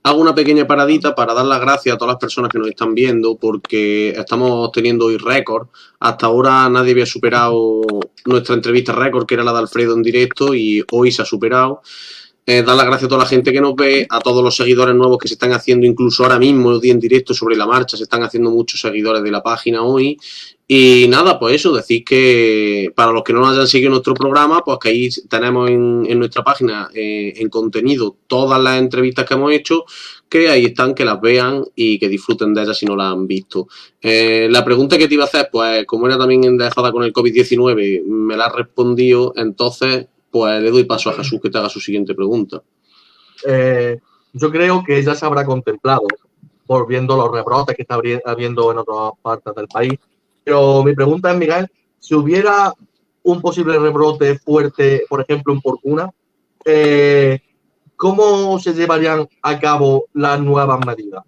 Hago una pequeña paradita para dar las gracias a todas las personas que nos están viendo porque estamos teniendo hoy récord. Hasta ahora nadie había superado nuestra entrevista récord, que era la de Alfredo en directo, y hoy se ha superado. Dar las gracias a toda la gente que nos ve, a todos los seguidores nuevos que se están haciendo, incluso ahora mismo, el día en directo sobre la marcha, se están haciendo muchos seguidores de la página hoy. Y nada, pues eso, decir que para los que no nos hayan seguido nuestro programa, pues que ahí tenemos en nuestra página en contenido todas las entrevistas que hemos hecho, que ahí están, que las vean y que disfruten de ellas si no las han visto. La pregunta que te iba a hacer, pues como era también enderezada con el COVID-19, me la has respondido, entonces pues le doy paso a Jesús que te haga su siguiente pregunta. Yo creo que ya se habrá contemplado por viendo los rebrotes que está habiendo en otras partes del país. Pero mi pregunta es, Miguel, si hubiera un posible rebrote fuerte, por ejemplo, en Porcuna, ¿cómo se llevarían a cabo las nuevas medidas?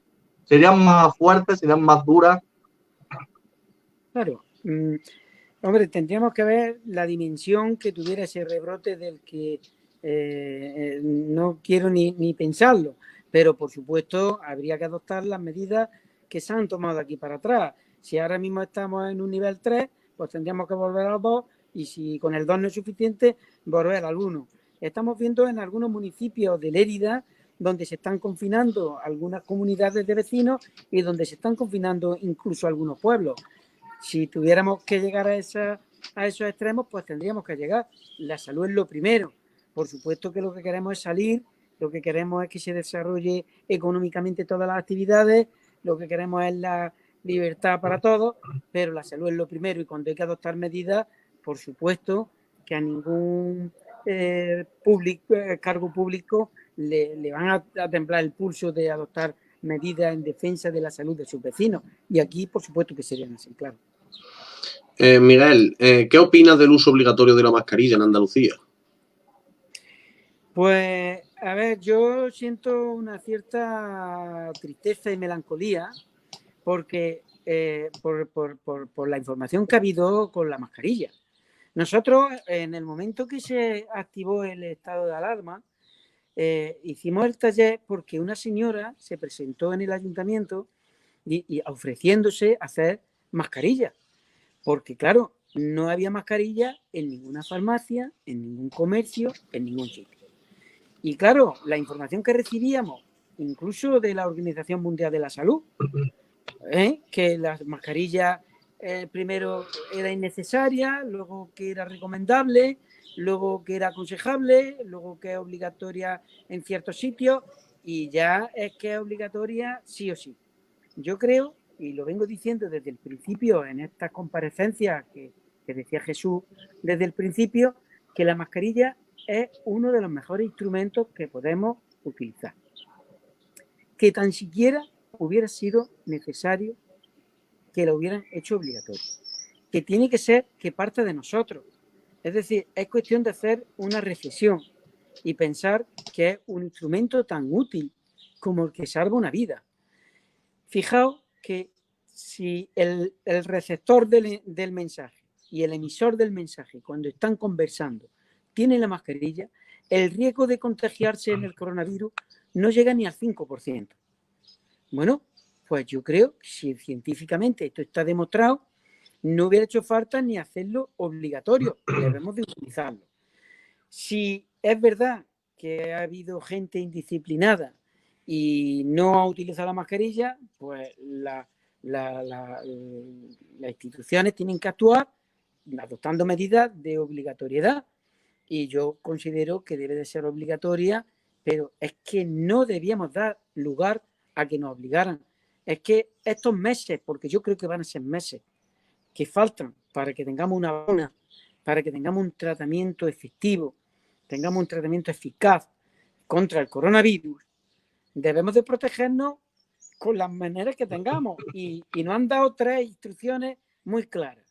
¿Serían más fuertes? ¿Serían más duras? Claro. Hombre, tendríamos que ver la dimensión que tuviera ese rebrote del que no quiero ni pensarlo, pero por supuesto habría que adoptar las medidas que se han tomado aquí para atrás. Si ahora mismo estamos en un nivel 3, pues tendríamos que volver al 2 y si con el 2 no es suficiente, volver al 1. Estamos viendo en algunos municipios de Lérida donde se están confinando algunas comunidades de vecinos y donde se están confinando incluso algunos pueblos. Si tuviéramos que llegar a esos extremos, pues tendríamos que llegar. La salud es lo primero. Por supuesto que lo que queremos es salir, lo que queremos es que se desarrolle económicamente todas las actividades, lo que queremos es la libertad para todos, pero la salud es lo primero y cuando hay que adoptar medidas, por supuesto que a ningún cargo público le van a temblar el pulso de adoptar medidas en defensa de la salud de sus vecinos. Y aquí, por supuesto que serían así, claro. Miguel, ¿qué opinas del uso obligatorio de la mascarilla en Andalucía? Pues, a ver, yo siento una cierta tristeza y melancolía porque por la información que ha habido con la mascarilla. Nosotros, en el momento que se activó el estado de alarma, hicimos el taller porque una señora se presentó en el ayuntamiento y ofreciéndose a hacer mascarillas. Porque, claro, no había mascarilla en ninguna farmacia, en ningún comercio, en ningún sitio. Y, claro, la información que recibíamos, incluso de la Organización Mundial de la Salud, que las mascarillas primero era innecesaria, luego que era recomendable, luego que era aconsejable, luego que es obligatoria en ciertos sitios y ya es que es obligatoria sí o sí. Yo creo, y lo vengo diciendo desde el principio en estas comparecencias que decía Jesús desde el principio, que la mascarilla es uno de los mejores instrumentos que podemos utilizar. Que tan siquiera hubiera sido necesario que lo hubieran hecho obligatorio. Que tiene que ser que parte de nosotros. Es decir, es cuestión de hacer una reflexión y pensar que es un instrumento tan útil como el que salva una vida. Fijaos que si el receptor del mensaje y el emisor del mensaje, cuando están conversando, tienen la mascarilla, el riesgo de contagiarse en el coronavirus no llega ni al 5%. Bueno, pues yo creo que si científicamente esto está demostrado, no hubiera hecho falta ni hacerlo obligatorio, debemos de utilizarlo. Si es verdad que ha habido gente indisciplinada y no ha utilizado la mascarilla, pues las instituciones tienen que actuar adoptando medidas de obligatoriedad y yo considero que debe de ser obligatoria, pero es que no debíamos dar lugar a que nos obligaran. Es que estos meses, porque yo creo que van a ser meses, que faltan para que tengamos una vacuna, para que tengamos un tratamiento efectivo, tengamos un tratamiento eficaz contra el coronavirus, debemos de protegernos con las maneras que tengamos y nos han dado 3 instrucciones muy claras.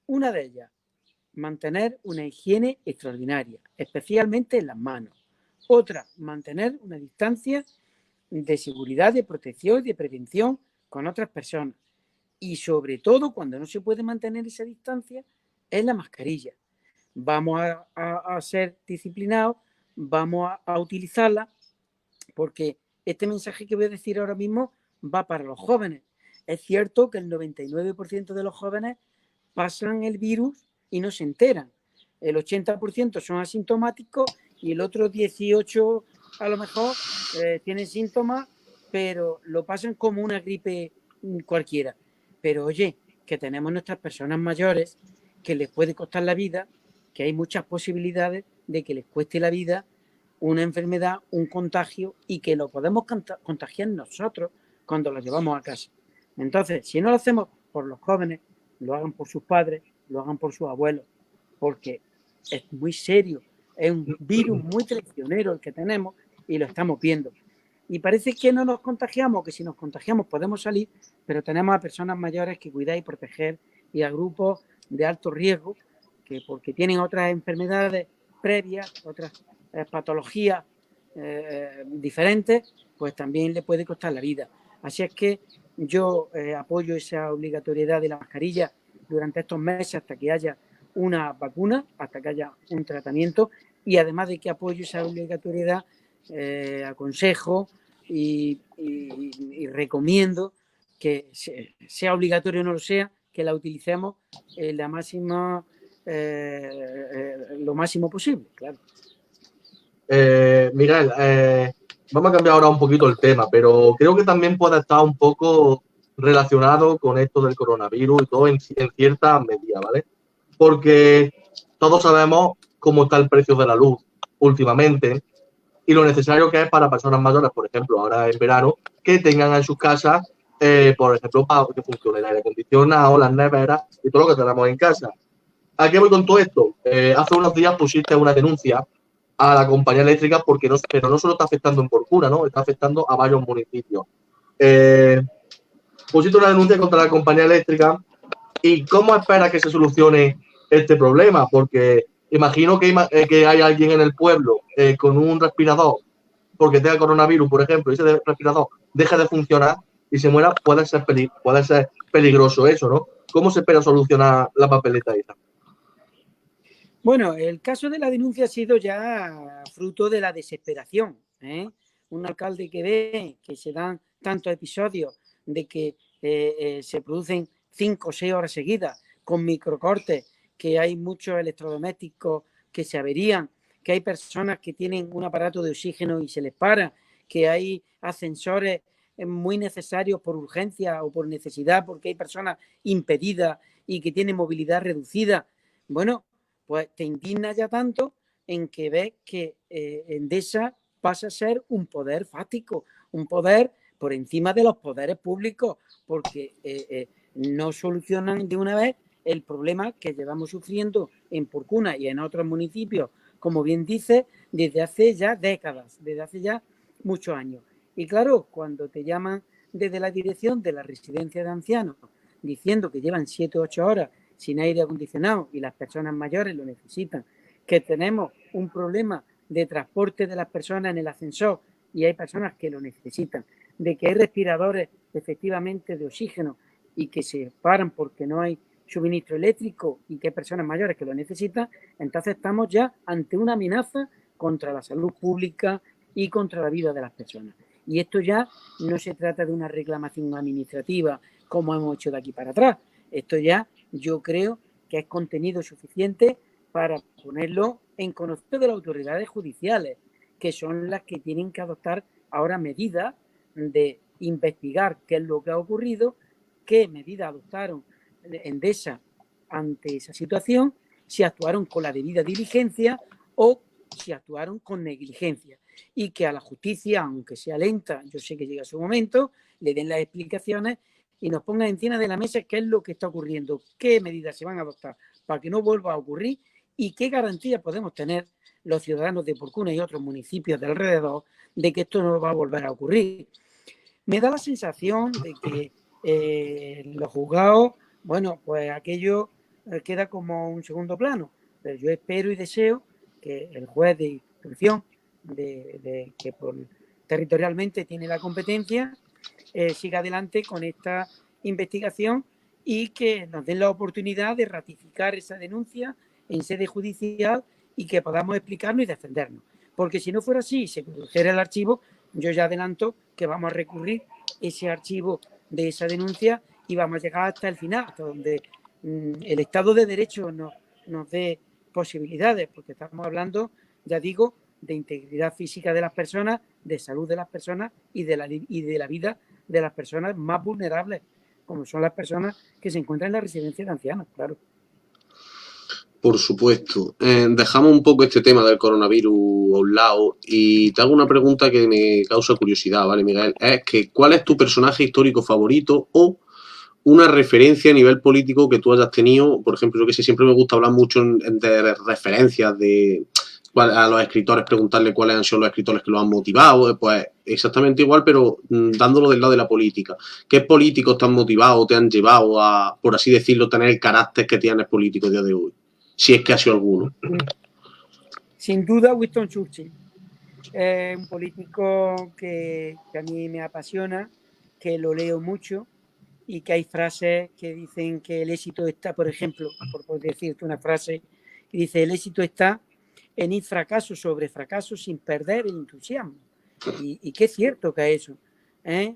Una de ellas, mantener una higiene extraordinaria, especialmente en las manos. Otra, mantener una distancia de seguridad, de protección y de prevención con otras personas. Y sobre todo, cuando no se puede mantener esa distancia, es la mascarilla. Vamos a ser disciplinados, vamos a utilizarla, porque este mensaje que voy a decir ahora mismo va para los jóvenes. Es cierto que el 99% de los jóvenes pasan el virus y no se enteran. El 80% son asintomáticos y el otro 18% a lo mejor tienen síntomas, pero lo pasan como una gripe cualquiera. Pero oye, que tenemos nuestras personas mayores que les puede costar la vida, que hay muchas posibilidades de que les cueste la vida una enfermedad, un contagio y que lo podemos contagiar nosotros cuando lo llevamos a casa. Entonces, si no lo hacemos por los jóvenes, lo hagan por sus padres, lo hagan por sus abuelos, porque es muy serio, es un virus muy traicionero el que tenemos y lo estamos viendo. Y parece que no nos contagiamos, que si nos contagiamos podemos salir, pero tenemos a personas mayores que cuidar y proteger y a grupos de alto riesgo, que porque tienen otras enfermedades previas, otras patologías diferentes, pues también le puede costar la vida. Así es que yo apoyo esa obligatoriedad de la mascarilla durante estos meses hasta que haya una vacuna, hasta que haya un tratamiento y además de que apoyo esa obligatoriedad, aconsejo y recomiendo que sea obligatorio o no lo sea, que la utilicemos en la máxima lo máximo posible, claro. Miguel, vamos a cambiar ahora un poquito el tema, pero creo que también puede estar un poco relacionado con esto del coronavirus y todo en cierta medida, ¿vale? Porque todos sabemos cómo está el precio de la luz últimamente y lo necesario que es para personas mayores, por ejemplo, ahora en verano, que tengan en sus casas, por ejemplo, para que funcione el aire acondicionado, las neveras y todo lo que tenemos en casa. ¿A qué voy con todo esto? Hace unos días pusiste una denuncia a la compañía eléctrica porque pero no solo está afectando en Porcuna, ¿no? Está afectando a varios municipios. Pusiste una denuncia contra la compañía eléctrica y ¿cómo espera que se solucione este problema? Porque imagino que hay alguien en el pueblo con un respirador porque tenga coronavirus, por ejemplo, y ese respirador deja de funcionar y se muera, puede ser peligroso eso, ¿no? ¿Cómo se espera solucionar la papeleta esa? Bueno, el caso de la denuncia ha sido ya fruto de la desesperación, ¿eh? Un alcalde que ve que se dan tantos episodios de que se producen 5 o 6 horas seguidas con microcortes, que hay muchos electrodomésticos que se averían, que hay personas que tienen un aparato de oxígeno y se les para, que hay ascensores muy necesarios por urgencia o por necesidad porque hay personas impedidas y que tienen movilidad reducida. Bueno, pues te indigna ya tanto en que ves que Endesa pasa a ser un poder fáctico, un poder por encima de los poderes públicos, porque no solucionan de una vez el problema que llevamos sufriendo en Porcuna y en otros municipios, como bien dice, desde hace ya décadas, desde hace ya muchos años. Y claro, cuando te llaman desde la dirección de la residencia de ancianos diciendo que llevan 7 o 8 horas sin aire acondicionado y las personas mayores lo necesitan, que tenemos un problema de transporte de las personas en el ascensor y hay personas que lo necesitan, de que hay respiradores efectivamente de oxígeno y que se paran porque no hay suministro eléctrico y que hay personas mayores que lo necesitan, entonces estamos ya ante una amenaza contra la salud pública y contra la vida de las personas. Y esto ya no se trata de una reclamación administrativa como hemos hecho de aquí para atrás. Esto ya yo creo que es contenido suficiente para ponerlo en conocimiento de las autoridades judiciales, que son las que tienen que adoptar ahora medidas de investigar qué es lo que ha ocurrido, qué medidas adoptaron Endesa ante esa situación, si actuaron con la debida diligencia o si actuaron con negligencia. Y que a la justicia, aunque sea lenta, yo sé que llega su momento, le den las explicaciones y nos pongan encima de la mesa qué es lo que está ocurriendo, qué medidas se van a adoptar para que no vuelva a ocurrir y qué garantía podemos tener los ciudadanos de Porcuna y otros municipios de alrededor de que esto no va a volver a ocurrir. Me da la sensación de que los juzgados, bueno, pues aquello queda como un segundo plano, pero yo espero y deseo que el juez de instrucción que territorialmente tiene la competencia siga adelante con esta investigación y que nos den la oportunidad de ratificar esa denuncia en sede judicial y que podamos explicarnos y defendernos. Porque si no fuera así, se produjera el archivo, yo ya adelanto que vamos a recurrir ese archivo de esa denuncia y vamos a llegar hasta el final, hasta donde el Estado de Derecho nos dé posibilidades, porque estamos hablando, ya digo, de integridad física de las personas, de salud de las personas y de la vida de las personas más vulnerables, como son las personas que se encuentran en la residencia de ancianos, claro. Por supuesto. Dejamos un poco este tema del coronavirus a un lado y te hago una pregunta que me causa curiosidad, ¿vale, Miguel? Es que, ¿cuál es tu personaje histórico favorito o una referencia a nivel político que tú hayas tenido? Por ejemplo, yo que sé, siempre me gusta hablar mucho de referencias, a los escritores, preguntarle cuáles han sido los escritores que los han motivado, pues exactamente igual, pero dándolo del lado de la política. ¿Qué políticos te han motivado o te han llevado a, por así decirlo, tener el carácter que tienes político a día de hoy? Si es que ha sido alguno. Sin duda, Winston Churchill. Un político que a mí me apasiona, que lo leo mucho y que hay frases que dicen que el éxito está, por ejemplo, por decirte una frase, que dice: el éxito está en ir fracaso sobre fracaso sin perder el entusiasmo. Y qué cierto que es eso.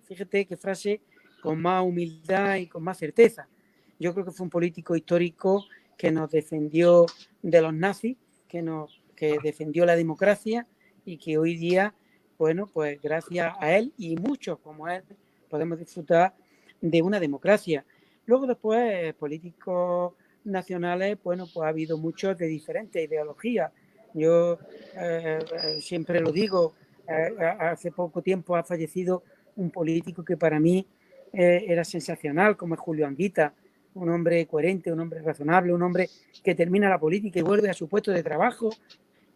Fíjate qué frase con más humildad y con más certeza. Yo creo que fue un político histórico que nos defendió de los nazis, que defendió la democracia y que hoy día, bueno, pues gracias a él y muchos como él, podemos disfrutar de una democracia. Luego después, políticos nacionales, bueno, pues ha habido muchos de diferentes ideologías. Yo siempre lo digo, hace poco tiempo ha fallecido un político que para mí era sensacional, como es Julio Anguita, un hombre coherente, un hombre razonable, un hombre que termina la política y vuelve a su puesto de trabajo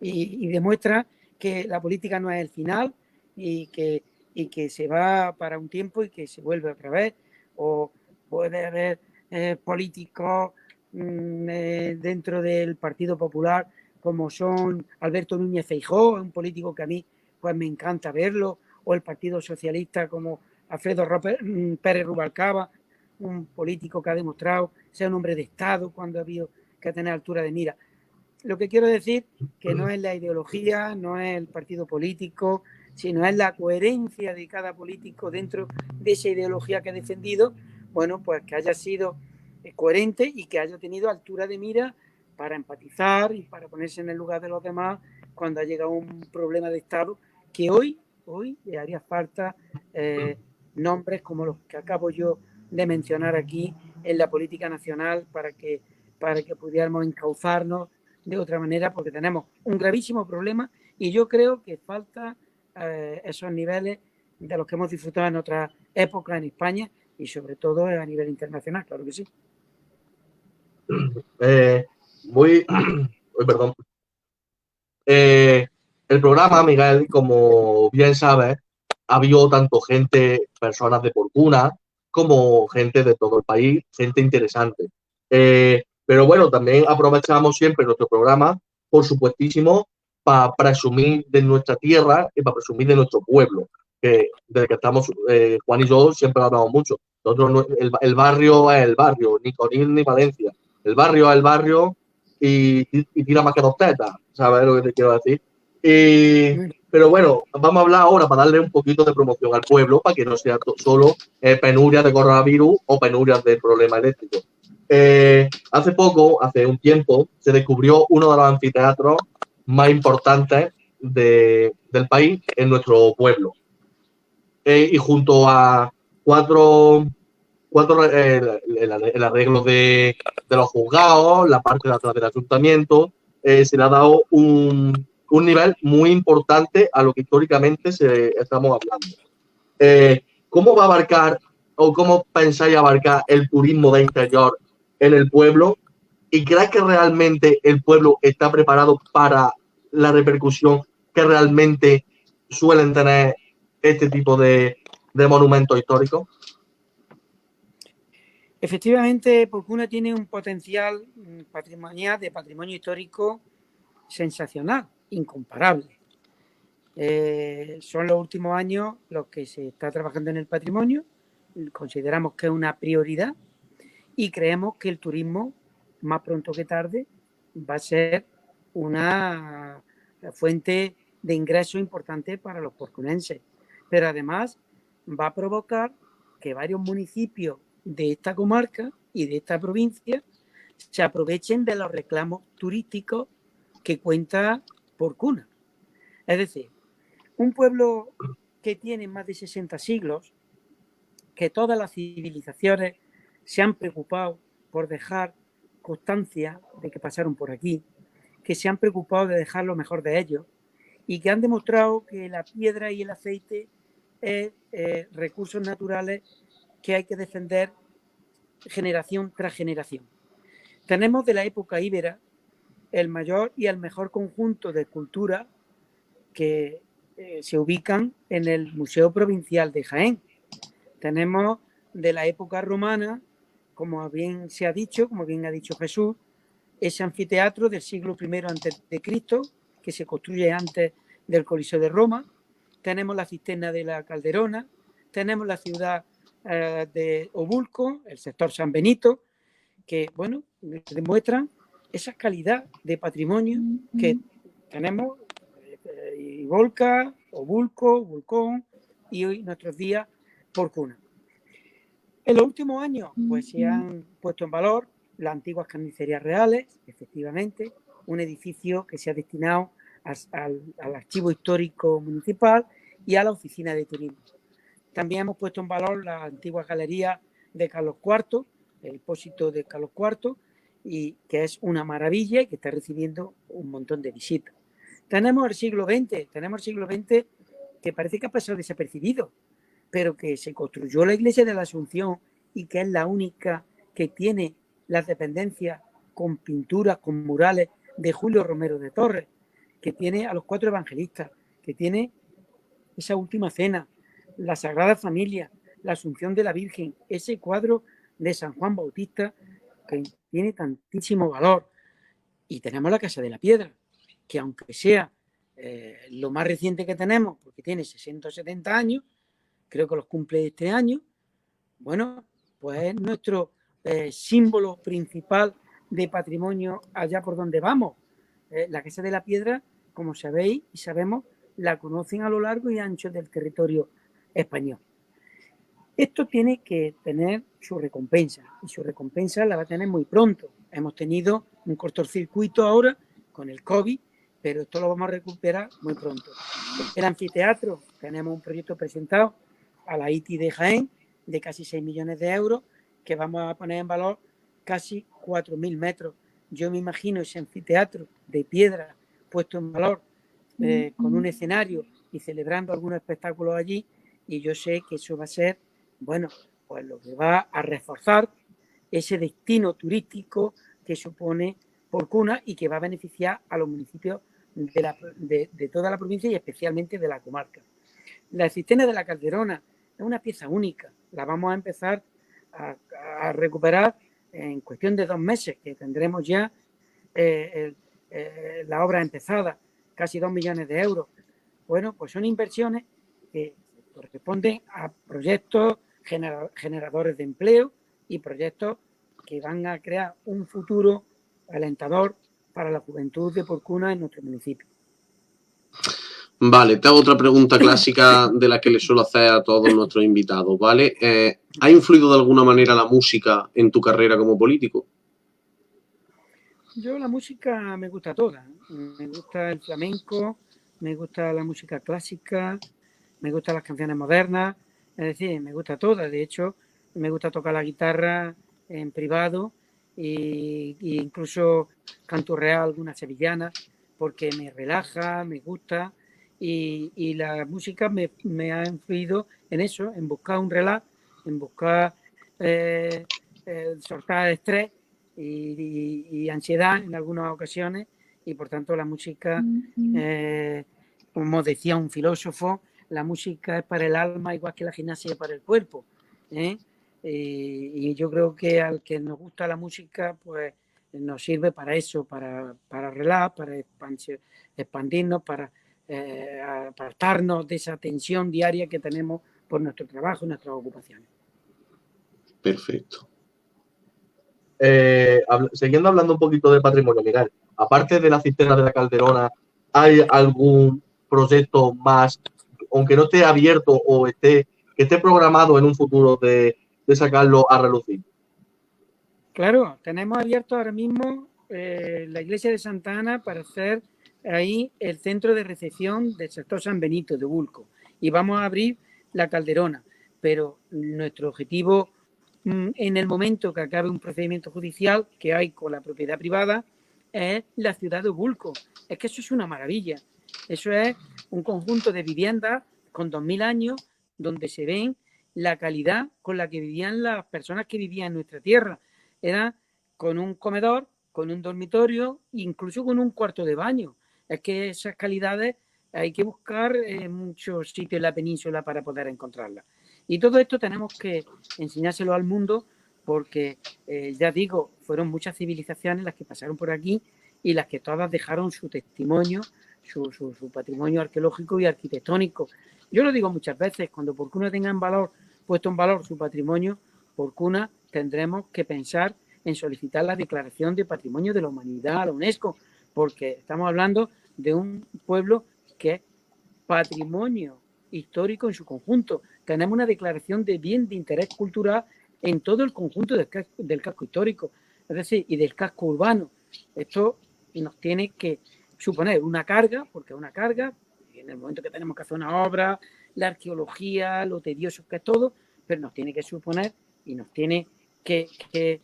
y demuestra que la política no es el final y que se va para un tiempo y que se vuelve otra vez. O puede haber políticos dentro del Partido Popular como son Alberto Núñez Feijóo, un político que a mí pues me encanta verlo, o el Partido Socialista como Alfredo Pérez Rubalcaba, un político que ha demostrado ser un hombre de Estado cuando ha habido que tener altura de mira. Lo que quiero decir que no es la ideología, no es el partido político, sino es la coherencia de cada político dentro de esa ideología que ha defendido, bueno, pues que haya sido coherente y que haya tenido altura de mira para empatizar y para ponerse en el lugar de los demás cuando ha llegado un problema de Estado que hoy le haría falta nombres como los que acabo yo de mencionar aquí en la política nacional para que pudiéramos encauzarnos de otra manera, porque tenemos un gravísimo problema y yo creo que falta esos niveles de los que hemos disfrutado en otras épocas en España y sobre todo a nivel internacional, claro que sí. Perdón. El programa, Miguel, como bien sabes, ha habido tanto gente, personas de fortuna, como gente de todo el país, gente interesante. Pero bueno, también aprovechamos siempre nuestro programa, por supuestísimo, para presumir de nuestra tierra y para presumir de nuestro pueblo, que desde que estamos, Juan y yo siempre hablamos mucho. Nosotros, el barrio es el barrio, ni Conil ni Valencia. El barrio es el barrio y tira más que dos tetas, ¿sabes lo que te quiero decir? Pero bueno, vamos a hablar ahora para darle un poquito de promoción al pueblo, para que no sea solo penurias de coronavirus o penurias de problema eléctrico. Hace un tiempo, se descubrió uno de los anfiteatros más importantes del país en nuestro pueblo. Y junto a el arreglo de los juzgados, la parte de atrás del ayuntamiento, se le ha dado un nivel muy importante a lo que históricamente estamos hablando. ¿Cómo va a abarcar o cómo pensáis abarcar el turismo de interior en el pueblo? ¿Y crees que realmente el pueblo está preparado para la repercusión que realmente suelen tener este tipo de monumentos históricos? Efectivamente, Porcuna tiene un potencial patrimonial de patrimonio histórico sensacional, incomparable. Son los últimos años los que se está trabajando en el patrimonio, consideramos que es una prioridad y creemos que el turismo, más pronto que tarde, va a ser una fuente de ingreso importante para los porcunenses. Pero además va a provocar que varios municipios de esta comarca y de esta provincia se aprovechen de los reclamos turísticos que cuenta Porcuna. Es decir, un pueblo que tiene más de 60 siglos, que todas las civilizaciones se han preocupado por dejar constancia de que pasaron por aquí, que se han preocupado de dejar lo mejor de ellos y que han demostrado que la piedra y el aceite es recursos naturales que hay que defender generación tras generación. Tenemos de la época íbera el mayor y el mejor conjunto de esculturas que se ubican en el Museo Provincial de Jaén. Tenemos de la época romana, como bien se ha dicho, como bien ha dicho Jesús, ese anfiteatro del siglo I a.C., que se construye antes del Coliseo de Roma. Tenemos la cisterna de la Calderona, tenemos la ciudad de Obulco, el sector San Benito, que, bueno, demuestran esa calidad de patrimonio que tenemos, Ivolca, Obulco, Vulcón y hoy, nuestros días, Porcuna. En los últimos años, pues se han puesto en valor las antiguas carnicerías reales, efectivamente, un edificio que se ha destinado al Archivo Histórico Municipal y a la Oficina de Turismo. También hemos puesto en valor la antigua galería de Carlos IV, el Hipósito de Carlos IV, y que es una maravilla y que está recibiendo un montón de visitas. Tenemos el siglo XX que parece que ha pasado desapercibido, pero que se construyó la iglesia de la Asunción y que es la única que tiene las dependencias con pinturas, con murales de Julio Romero de Torres, que tiene a los 4 evangelistas, que tiene esa última cena, la Sagrada Familia, la Asunción de la Virgen, ese cuadro de San Juan Bautista que tiene tantísimo valor. Y tenemos la Casa de la Piedra, que aunque sea lo más reciente que tenemos, porque tiene 60 o 70 años, creo que los cumple este año, bueno, pues es nuestro símbolo principal de patrimonio allá por donde vamos. La Casa de la Piedra, como sabéis y sabemos, la conocen a lo largo y ancho del territorio español. Esto tiene que tener su recompensa y su recompensa la va a tener muy pronto. Hemos tenido un cortocircuito ahora con el COVID, pero esto lo vamos a recuperar muy pronto. El anfiteatro, tenemos un proyecto presentado a la ITI de Jaén de casi 6 millones de euros que vamos a poner en valor casi 4.000 metros. Yo me imagino ese anfiteatro de piedra puesto en valor con un escenario y celebrando algunos espectáculos allí, y yo sé que eso va a ser, bueno, pues lo que va a reforzar ese destino turístico que supone Porcuna y que va a beneficiar a los municipios de toda la provincia y especialmente de la comarca. La cisterna de la Calderona es una pieza única, la vamos a empezar a recuperar en cuestión de 2 meses, que tendremos ya la obra empezada, casi 2 millones de euros. Bueno, pues son inversiones que corresponden a proyectos generadores de empleo y proyectos que van a crear un futuro alentador para la juventud de Porcuna en nuestro municipio. Vale, te hago otra pregunta clásica de la que le suelo hacer a todos nuestros invitados, ¿vale? ¿Ha influido de alguna manera la música en tu carrera como político? Yo la música me gusta toda. Me gusta el flamenco, me gusta la música clásica, me gustan las canciones modernas, es decir, me gusta toda. De hecho, me gusta tocar la guitarra en privado e incluso canturrear algunas sevillanas porque me relaja, me gusta y la música me ha influido en eso, en buscar un relax, en buscar soltar estrés y ansiedad en algunas ocasiones y por tanto la música, como decía un filósofo, la música es para el alma igual que la gimnasia es para el cuerpo, ¿eh? Y yo creo que al que nos gusta la música pues nos sirve para eso, para relajar, para expandirnos, para apartarnos de esa tensión diaria que tenemos por nuestro trabajo y nuestras ocupaciones. Perfecto. Siguiendo hablando un poquito de patrimonio, Miguel, aparte de la cisterna de la Calderona, ¿hay algún proyecto más, aunque no esté abierto o que esté programado en un futuro de sacarlo a relucir? Claro, tenemos abierto ahora mismo la iglesia de Santa Ana para hacer ahí el centro de recepción del sector San Benito de Bulco y vamos a abrir la Calderona, pero nuestro objetivo en el momento que acabe un procedimiento judicial que hay con la propiedad privada es la ciudad de Bulco. Es que eso es una maravilla. Eso es un conjunto de viviendas con 2.000 años donde se ven la calidad con la que vivían las personas que vivían en nuestra tierra. Era con un comedor, con un dormitorio, incluso con un cuarto de baño. Es que esas calidades hay que buscar en muchos sitios en la península para poder encontrarlas. Y todo esto tenemos que enseñárselo al mundo porque, ya digo, fueron muchas civilizaciones las que pasaron por aquí y las que todas dejaron su testimonio, su patrimonio arqueológico y arquitectónico. Yo lo digo muchas veces, cuando Porcuna tenga puesto en valor su patrimonio, Porcuna tendremos que pensar en solicitar la declaración de Patrimonio de la Humanidad a la UNESCO, porque estamos hablando de un pueblo que es patrimonio histórico en su conjunto. Tenemos una declaración de bien de interés cultural en todo el conjunto del casco histórico. es decir, y del casco urbano. Esto nos tiene que suponer una carga, porque es una carga, en el momento que tenemos que hacer una obra, la arqueología, lo tedioso que es todo, pero nos tiene que suponer y nos tiene que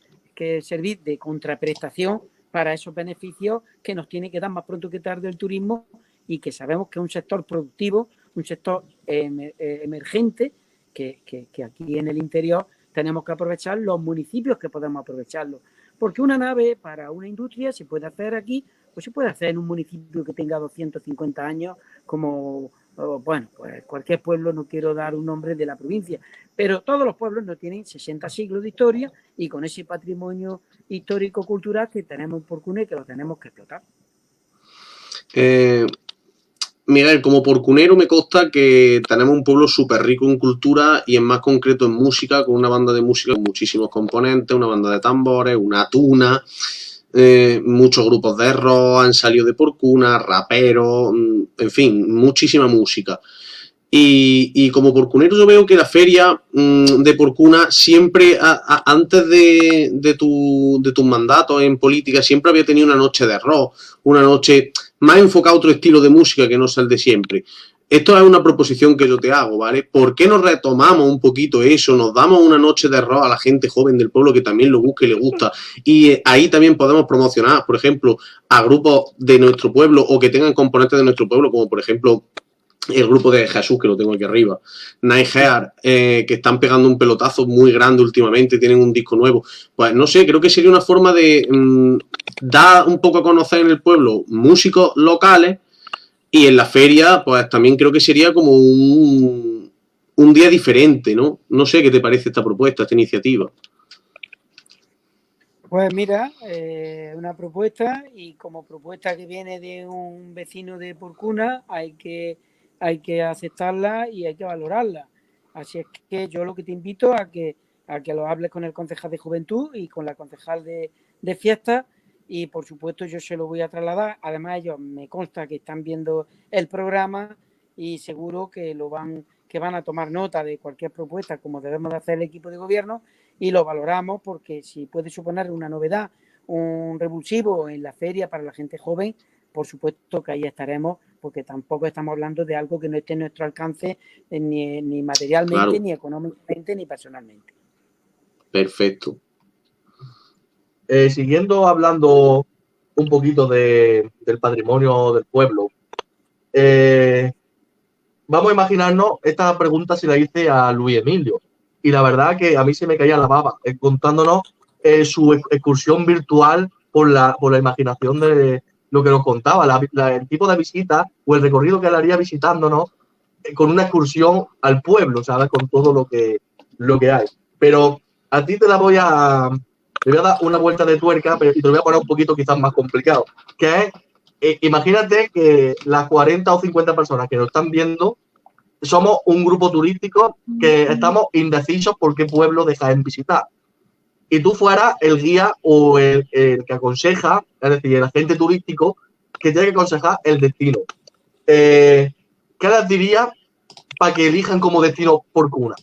servir de contraprestación para esos beneficios que nos tiene que dar más pronto que tarde el turismo, y que sabemos que es un sector productivo, un sector emergente, que aquí en el interior tenemos que aprovechar, los municipios que podemos aprovecharlo. Porque una nave para una industria se puede hacer aquí, pues se puede hacer en un municipio que tenga 250 años, como, bueno, pues cualquier pueblo, no quiero dar un nombre de la provincia, pero todos los pueblos no tienen 60 siglos de historia, y con ese patrimonio histórico-cultural que tenemos en Porcuna y que lo tenemos que explotar. Miguel, como porcunero me consta que tenemos un pueblo súper rico en cultura y en más concreto en música, con una banda de música con muchísimos componentes, una banda de tambores, una tuna, muchos grupos de rock han salido de Porcuna, raperos, en fin, muchísima música. Y como porcunero yo veo que la feria de Porcuna siempre, antes de tus mandatos en política, siempre había tenido una noche de rock, una noche más enfocada a otro estilo de música que no es el de siempre. Esto es una proposición que yo te hago, ¿vale? ¿Por qué no retomamos un poquito eso? Nos damos una noche de rock a la gente joven del pueblo que también lo busca y le gusta. Y ahí también podemos promocionar, por ejemplo, a grupos de nuestro pueblo o que tengan componentes de nuestro pueblo, como por ejemplo el grupo de Jesús, que lo tengo aquí arriba, Night Hair, que están pegando un pelotazo muy grande últimamente, tienen un disco nuevo. Pues no sé, creo que sería una forma de dar un poco a conocer en el pueblo músicos locales, y en la feria, pues también creo que sería como un día diferente, ¿no? No sé qué te parece esta propuesta, esta iniciativa. Pues mira, una propuesta, y como propuesta que viene de un vecino de Porcuna, hay que aceptarla y hay que valorarla. Así es que yo lo que te invito a que lo hables con el concejal de Juventud y con la concejal de Fiestas, y por supuesto yo se lo voy a trasladar. Además ellos me consta que están viendo el programa y seguro que van a tomar nota de cualquier propuesta, como debemos de hacer el equipo de gobierno, y lo valoramos, porque si puede suponer una novedad, un revulsivo en la feria para la gente joven, por supuesto que ahí estaremos, porque tampoco estamos hablando de algo que no esté en nuestro alcance ni materialmente, claro, ni económicamente, ni personalmente. Perfecto. Siguiendo hablando un poquito del patrimonio del pueblo, vamos a imaginarnos, esta pregunta se la hice a Luis Emilio, y la verdad que a mí se me caía la baba, contándonos su excursión virtual por la imaginación de lo que nos contaba, el tipo de visita o el recorrido que él haría visitándonos con una excursión al pueblo, ¿sabes? Con todo lo que hay. Pero a ti te voy a dar una vuelta de tuerca, y te lo voy a poner un poquito quizás más complicado, que es, imagínate que las 40 o 50 personas que nos están viendo somos un grupo turístico que estamos indecisos por qué pueblo dejar en visitar. Y tú fueras el guía o el que aconseja, es decir, el agente turístico que tiene que aconsejar el destino. ¿Qué les dirías para que elijan como destino Porcuna?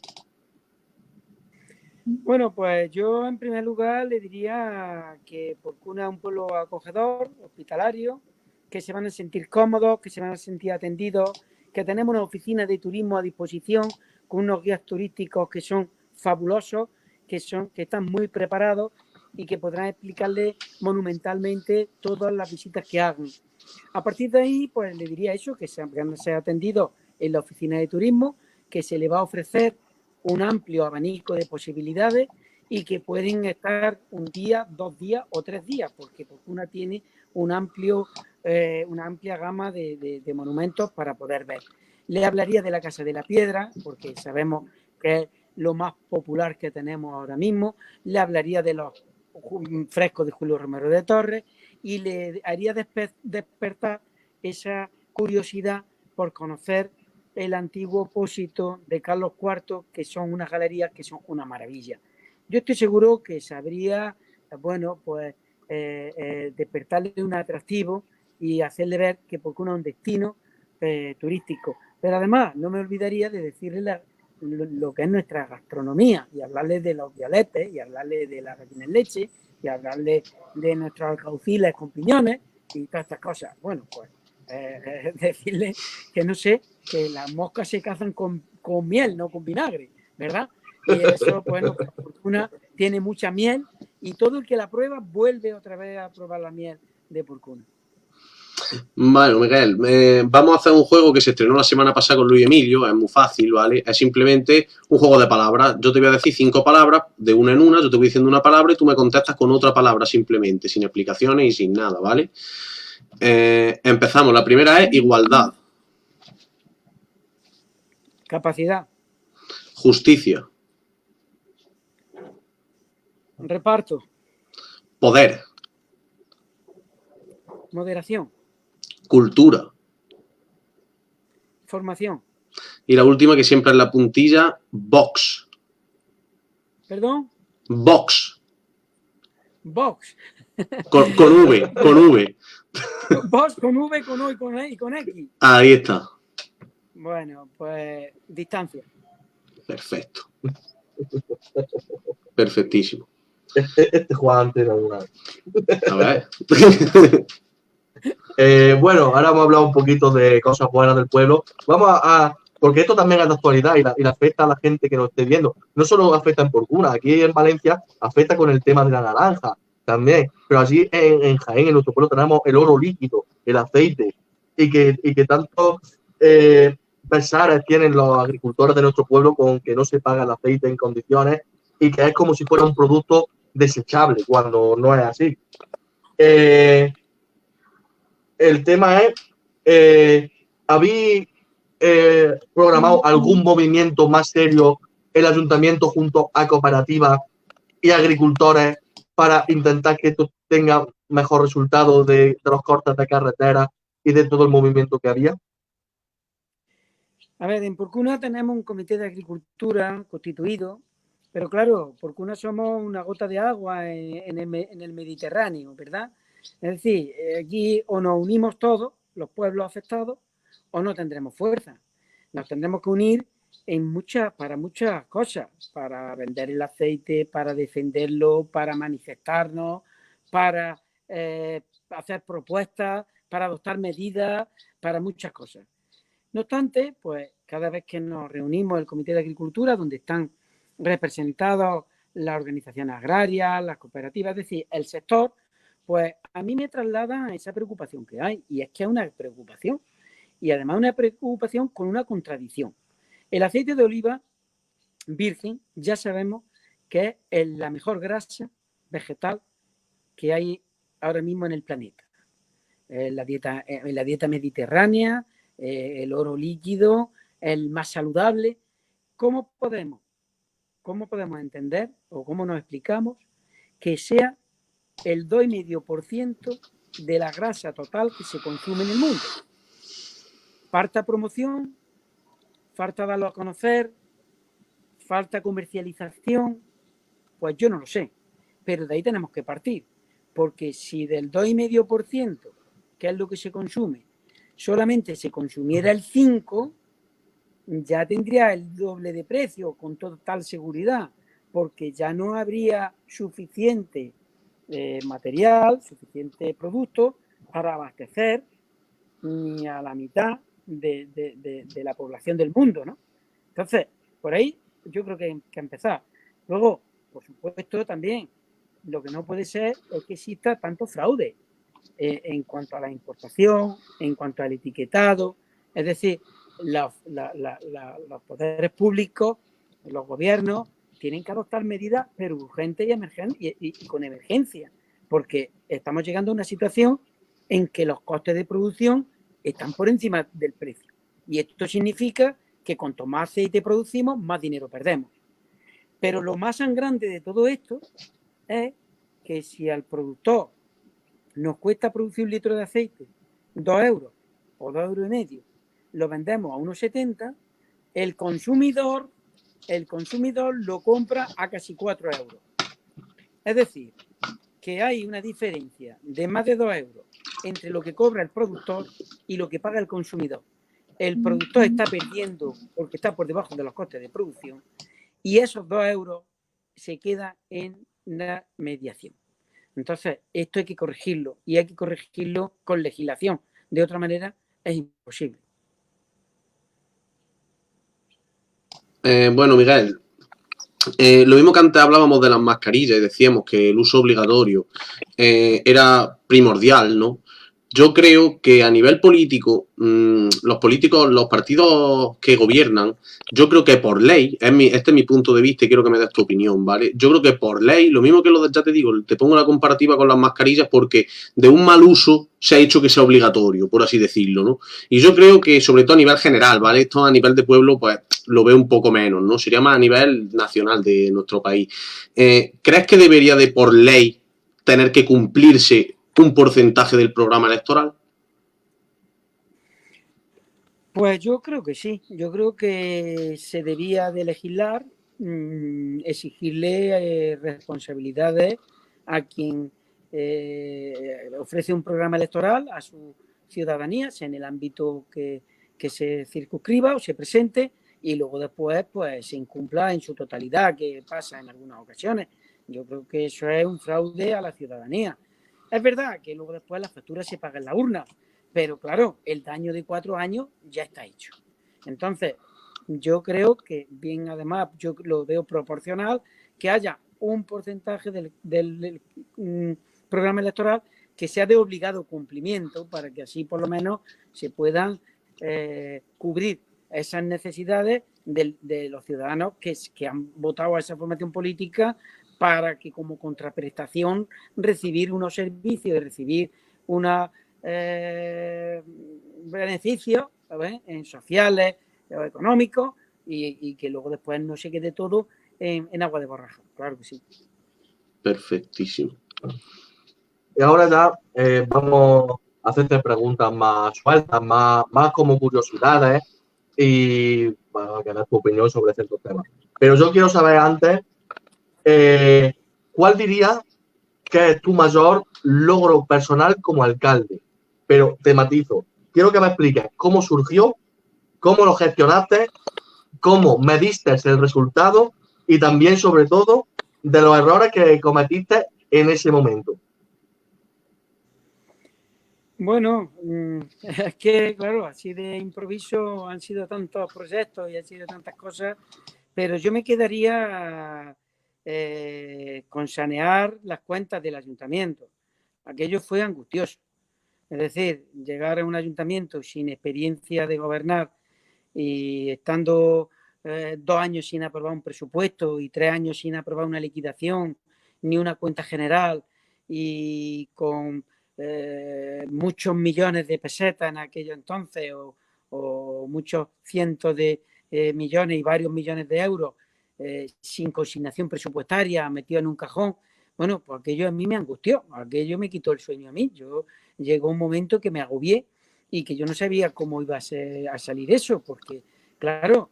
Bueno, pues yo en primer lugar le diría que Porcuna es un pueblo acogedor, hospitalario, que se van a sentir cómodos, que se van a sentir atendidos, que tenemos una oficina de turismo a disposición con unos guías turísticos que son fabulosos, que están muy preparados y que podrán explicarles monumentalmente todas las visitas que hagan. A partir de ahí, pues le diría eso, que van a ser atendidos en la oficina de turismo, que se le va a ofrecer un amplio abanico de posibilidades y que pueden estar un día, 2 días o 3 días, porque Porcuna tiene una amplia gama de monumentos para poder ver. Le hablaría de la Casa de la Piedra, porque sabemos que es lo más popular que tenemos ahora mismo. Le hablaría de los frescos de Julio Romero de Torres y le haría despertar esa curiosidad por conocer el antiguo Pósito de Carlos IV, que son unas galerías que son una maravilla. Yo estoy seguro que sabría, bueno, pues despertarle un atractivo y hacerle ver que Porcuna es un destino turístico. Pero además no me olvidaría de decirle lo que es nuestra gastronomía y hablarle de los violetes y hablarle de la gallina en leche y hablar de nuestros alcauciles con piñones y todas estas cosas. Bueno, pues decirle que no sé, que las moscas se cazan con miel, no con vinagre, ¿verdad? Y eso, bueno, por fortuna tiene mucha miel y todo el que la prueba vuelve otra vez a probar la miel de porcuna. Bueno, Miguel, vamos a hacer un juego que se estrenó la semana pasada con Luis Emilio, es muy fácil, ¿vale? Es simplemente un juego de palabras. Yo te voy a decir 5 palabras de una en una, yo te voy diciendo una palabra y tú me contestas con otra palabra simplemente, sin explicaciones y sin nada, ¿vale? Empezamos. La primera es igualdad. Capacidad. Justicia. Reparto. Poder. Moderación. Cultura. Formación. Y la última, que siempre es la puntilla, Vox. ¿Perdón? Vox. Vox. Con V, con V. Vox con V, con O y con E y con X. Ahí está. Bueno, pues distancia. Perfecto. Perfectísimo. Este Juan tiene alguna. A ver. Bueno, ahora hemos hablado un poquito de cosas buenas del pueblo. Vamos porque esto también es de actualidad y la afecta a la gente que nos esté viendo. No solo afecta en Porcuna, aquí en Valencia afecta con el tema de la naranja también. Pero así en Jaén, en nuestro pueblo, tenemos el oro líquido, el aceite, y que tantos pesares tienen los agricultores de nuestro pueblo con que no se paga el aceite en condiciones y que es como si fuera un producto desechable, cuando no es así. El tema es, ¿habéis programado algún movimiento más serio el ayuntamiento junto a cooperativas y agricultores para intentar que esto tenga mejor resultado de los cortes de carretera y de todo el movimiento que había? A ver, en Porcuna tenemos un comité de agricultura constituido, pero claro, Porcuna somos una gota de agua en el Mediterráneo, ¿verdad? Es decir, aquí o nos unimos todos, los pueblos afectados, o no tendremos fuerza. Nos tendremos que unir para muchas cosas, para vender el aceite, para defenderlo, para manifestarnos, para hacer propuestas, para adoptar medidas, para muchas cosas. No obstante, pues cada vez que nos reunimos el Comité de Agricultura, donde están representados las organizaciones agrarias, las cooperativas, es decir, el sector, pues a mí me traslada esa preocupación que hay, y es que es una preocupación, y además una preocupación con una contradicción. El aceite de oliva virgen ya sabemos que es la mejor grasa vegetal que hay ahora mismo en el planeta. En la dieta mediterránea, el oro líquido, el más saludable. ¿Cómo podemos entender o cómo nos explicamos que sea el 2,5% de la grasa total que se consume en el mundo? Falta promoción, falta darlo a conocer, falta comercialización, pues yo no lo sé, pero de ahí tenemos que partir, porque si del 2,5%, que es lo que se consume, solamente se consumiera el 5%, ya tendría el doble de precio con total seguridad, porque ya no habría suficiente material, suficiente producto para abastecer ni a la mitad de la población del mundo, ¿no? Entonces, por ahí yo creo que hay que empezar. Luego, por supuesto, también lo que no puede ser es que exista tanto fraude en cuanto a la importación, en cuanto al etiquetado. Es decir, los poderes públicos, los gobiernos, tienen que adoptar medidas, pero urgentes y con emergencia, porque estamos llegando a una situación en que los costes de producción están por encima del precio. Y esto significa que cuanto más aceite producimos, más dinero perdemos. Pero lo más sangrante de todo esto es que si al productor nos cuesta producir un litro de aceite 2 euros o 2,5 euros, lo vendemos a 1,70, el consumidor lo compra a casi 4 euros. Es decir, que hay una diferencia de más de 2 euros entre lo que cobra el productor y lo que paga el consumidor. El productor está perdiendo porque está por debajo de los costes de producción y esos 2 euros se quedan en la mediación. Entonces, esto hay que corregirlo y hay que corregirlo con legislación. De otra manera, es imposible. Bueno, Miguel, lo mismo que antes hablábamos de las mascarillas y decíamos que el uso obligatorio era primordial, ¿no? Yo creo que a nivel político, los políticos, los partidos que gobiernan, yo creo que por ley, este es mi punto de vista y quiero que me des tu opinión, ¿vale? Yo creo que por ley, lo mismo que ya te digo, te pongo la comparativa con las mascarillas porque de un mal uso se ha hecho que sea obligatorio, por así decirlo, ¿no? Y yo creo que sobre todo a nivel general, ¿vale? Esto a nivel de pueblo, pues lo veo un poco menos, ¿no? Sería más a nivel nacional de nuestro país. ¿Crees que debería de por ley tener que cumplirse un porcentaje del programa electoral? Pues yo creo que sí. Yo creo que se debía de legislar, exigirle responsabilidades a quien ofrece un programa electoral a su ciudadanía, sea en el ámbito que se circunscriba o se presente, y luego después pues se incumpla en su totalidad, que pasa en algunas ocasiones. Yo creo que eso es un fraude a la ciudadanía. Es verdad que luego después la factura se paga en la urna, pero claro, el daño de 4 años ya está hecho. Entonces, yo creo que bien, además, yo lo veo proporcional que haya un porcentaje del programa electoral que sea de obligado cumplimiento para que así por lo menos se puedan cubrir esas necesidades de los ciudadanos que han votado a esa formación política para que como contraprestación recibir unos servicios y recibir una beneficios, ¿sabes?, en sociales o económicos y que luego después no se quede todo en agua de borraja. Claro que sí. Perfectísimo. Y ahora ya vamos a hacerte preguntas más sueltas, más como curiosidades y para que des tu opinión sobre ciertos temas. Pero yo quiero saber antes, ¿cuál dirías que es tu mayor logro personal como alcalde? Pero te matizo, quiero que me expliques cómo surgió, cómo lo gestionaste, cómo mediste el resultado y también, sobre todo, de los errores que cometiste en ese momento. Bueno, es que, claro, así de improviso han sido tantos proyectos y han sido tantas cosas, pero yo me quedaría con sanear las cuentas del ayuntamiento. Aquello fue angustioso. Es decir, llegar a un ayuntamiento sin experiencia de gobernar y estando 2 años sin aprobar un presupuesto y 3 años sin aprobar una liquidación ni una cuenta general y con muchos millones de pesetas en aquello entonces o muchos cientos de millones y varios millones de euros sin consignación presupuestaria metido en un cajón. Bueno, pues aquello a mí me angustió, aquello me quitó el sueño a mí. Yo llegó un momento que me agobié y que yo no sabía cómo iba a salir eso, porque, claro,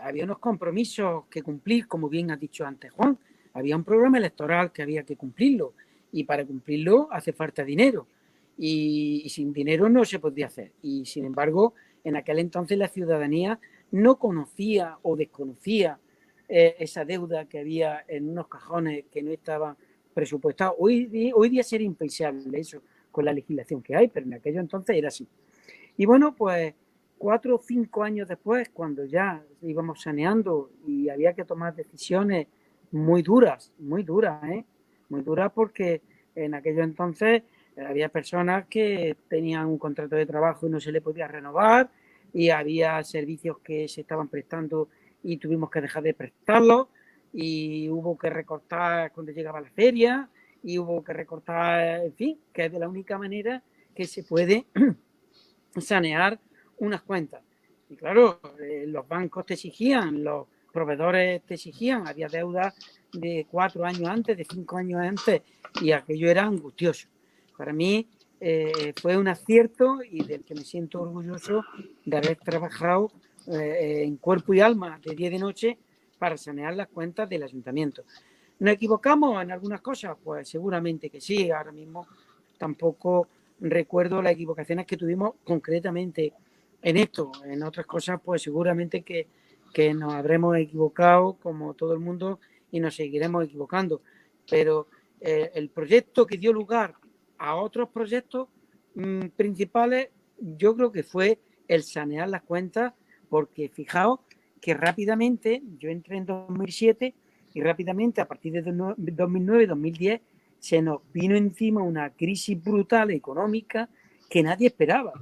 había unos compromisos que cumplir, como bien ha dicho antes Juan, había un programa electoral que había que cumplirlo, y para cumplirlo hace falta dinero, y sin dinero no se podía hacer. Y, sin embargo, en aquel entonces la ciudadanía no conocía o desconocía esa deuda que había en unos cajones que no estaban presupuestados. Hoy día sería impensable eso con la legislación que hay, pero en aquello entonces era así. Y bueno, pues 4 o 5 años después, cuando ya íbamos saneando y había que tomar decisiones muy duras, muy duras, muy duras, porque en aquello entonces había personas que tenían un contrato de trabajo y no se le podía renovar, y había servicios que se estaban prestando y tuvimos que dejar de prestarlos, y hubo que recortar cuando llegaba la feria, y hubo que recortar, en fin, que es de la única manera que se puede sanear unas cuentas. Y claro, los bancos te exigían, los proveedores te exigían, había deudas de 4 años antes, de 5 años antes, y aquello era angustioso. Para mí fue un acierto y del que me siento orgulloso de haber trabajado en cuerpo y alma de día y de noche para sanear las cuentas del ayuntamiento. ¿Nos equivocamos en algunas cosas? Pues seguramente que sí. Ahora mismo tampoco recuerdo las equivocaciones que tuvimos concretamente en esto. En otras cosas, pues seguramente que nos habremos equivocado como todo el mundo y nos seguiremos equivocando. Pero el proyecto que dio lugar a otros proyectos principales, yo creo que fue el sanear las cuentas, porque fijaos que rápidamente, yo entré en 2007 y rápidamente a partir de 2009-2010 se nos vino encima una crisis brutal económica que nadie esperaba.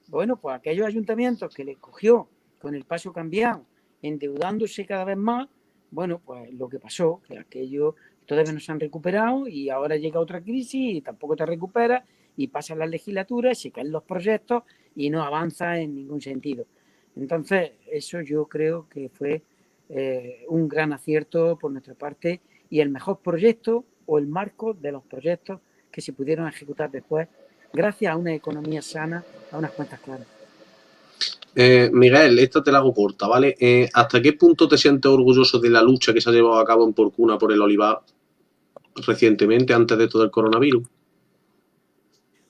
Bueno, pues aquellos ayuntamientos que les cogió con el paso cambiado, endeudándose cada vez más, bueno, pues lo que pasó, que aquellos todavía no se han recuperado y ahora llega otra crisis y tampoco te recuperas y pasan las legislaturas, se caen los proyectos y no avanza en ningún sentido. Entonces, eso yo creo que fue un gran acierto por nuestra parte y el mejor proyecto o el marco de los proyectos que se pudieron ejecutar después gracias a una economía sana, a unas cuentas claras. Miguel, esta te la hago corta, ¿vale? ¿Hasta qué punto te sientes orgulloso de la lucha que se ha llevado a cabo en Porcuna por el olivar recientemente, antes de todo el coronavirus?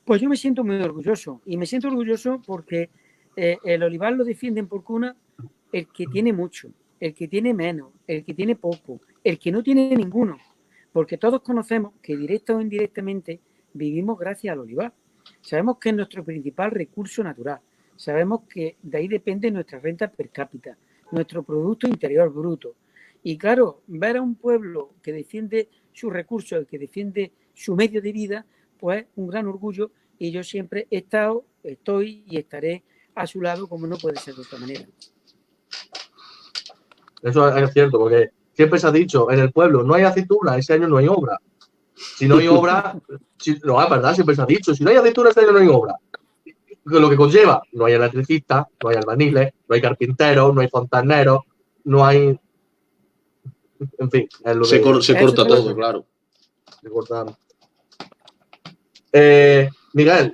Pues yo me siento muy orgulloso y me siento orgulloso porque el olivar lo defiende en Porcuna el que tiene mucho, el que tiene menos, el que tiene poco, el que no tiene ninguno, porque todos conocemos que directa o indirectamente vivimos gracias al olivar. Sabemos que es nuestro principal recurso natural, sabemos que de ahí depende nuestra renta per cápita, nuestro Producto Interior Bruto. Y claro, ver a un pueblo que defiende sus recursos, que defiende su medio de vida, pues un gran orgullo, y yo siempre he estado, estoy y estaré a su lado como no puede ser de otra manera. Eso es cierto, porque siempre se ha dicho, en el pueblo no hay aceituna, ese año no hay obra. Si no hay obra, no, es verdad, siempre se ha dicho, si no hay aceituna, este año no hay obra. Lo que conlleva, no hay electricistas, no hay albañiles, no hay carpinteros, no hay fontaneros, no hay... En fin, es lo Se corta todo, claro. Se corta. Miguel,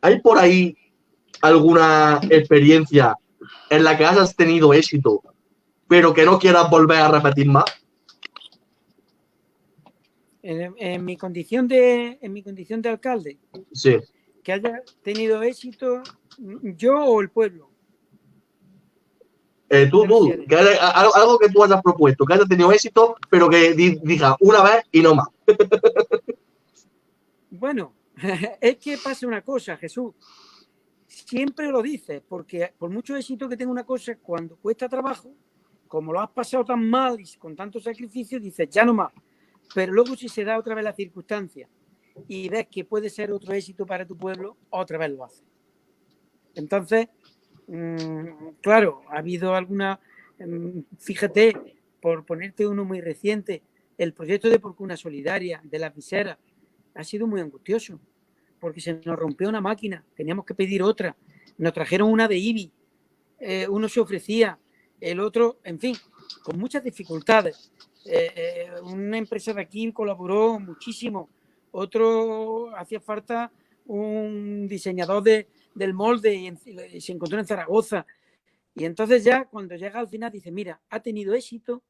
¿hay por ahí alguna experiencia en la que hayas tenido éxito, pero que no quieras volver a repetir más? En mi condición de alcalde, Sí. que haya tenido éxito yo o el pueblo. Tú, que algo que tú hayas propuesto, que hayas tenido éxito, pero que diga una vez y no más. Bueno, es que pasa una cosa, Jesús. Siempre lo dices, porque por mucho éxito que tenga una cosa, cuando cuesta trabajo, como lo has pasado tan mal y con tanto sacrificio, dices, ya no más. Pero luego si se da otra vez la circunstancia y ves que puede ser otro éxito para tu pueblo, otra vez lo haces. Entonces, claro, ha habido alguna, fíjate, por ponerte uno muy reciente, el proyecto de Porcuna Solidaria de las viseras ha sido muy angustioso, porque se nos rompió una máquina, teníamos que pedir otra, nos trajeron una de IBI, uno se ofrecía, el otro, en fin, con muchas dificultades. Una empresa de aquí colaboró muchísimo, otro hacía falta un diseñador del molde y se encontró en Zaragoza. Y entonces ya cuando llega al final dice, mira, ha tenido éxito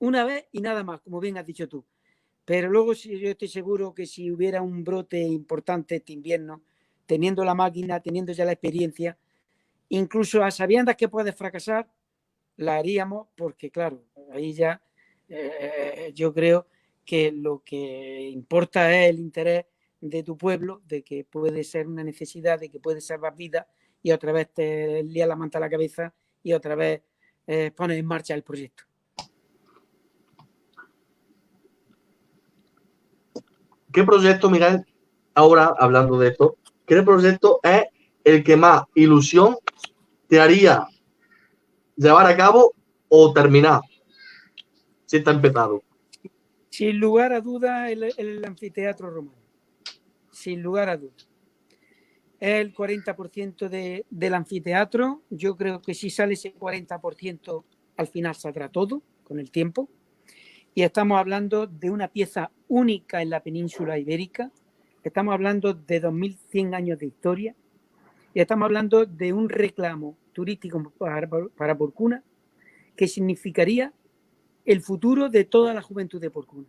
una vez y nada más, como bien has dicho tú. Pero luego yo estoy seguro que si hubiera un brote importante este invierno, teniendo la máquina, teniendo ya la experiencia, incluso a sabiendas que puedes fracasar, la haríamos porque, claro, ahí ya yo creo que lo que importa es el interés de tu pueblo, de que puede ser una necesidad, de que puede salvar vidas y otra vez te lía la manta a la cabeza y otra vez pones en marcha el proyecto. ¿Qué proyecto, Miguel, ahora hablando de esto, qué proyecto es el que más ilusión te haría llevar a cabo o terminar? Si está empezado. Sin lugar a dudas, el anfiteatro romano. Sin lugar a dudas. El 40% del anfiteatro. Yo creo que si sale ese 40%, al final saldrá todo con el tiempo. Y estamos hablando de una pieza única en la península ibérica. Estamos hablando de 2100 años de historia. Y estamos hablando de un reclamo turístico para Porcuna que significaría el futuro de toda la juventud de Porcuna.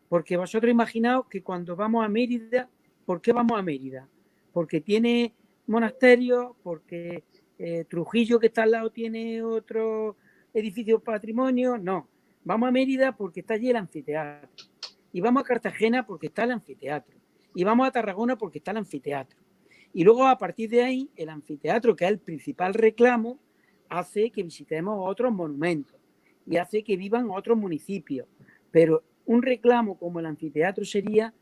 Porque vosotros imaginaos que cuando vamos a Mérida, ¿por qué vamos a Mérida? Porque tiene monasterios, porque Trujillo, que está al lado, tiene otro edificio patrimonio. No, vamos a Mérida porque está allí el anfiteatro. Y vamos a Cartagena porque está el anfiteatro. Y vamos a Tarragona porque está el anfiteatro. Y luego, a partir de ahí, el anfiteatro, que es el principal reclamo, hace que visitemos otros monumentos y hace que vivan otros municipios. Pero un reclamo como el anfiteatro sería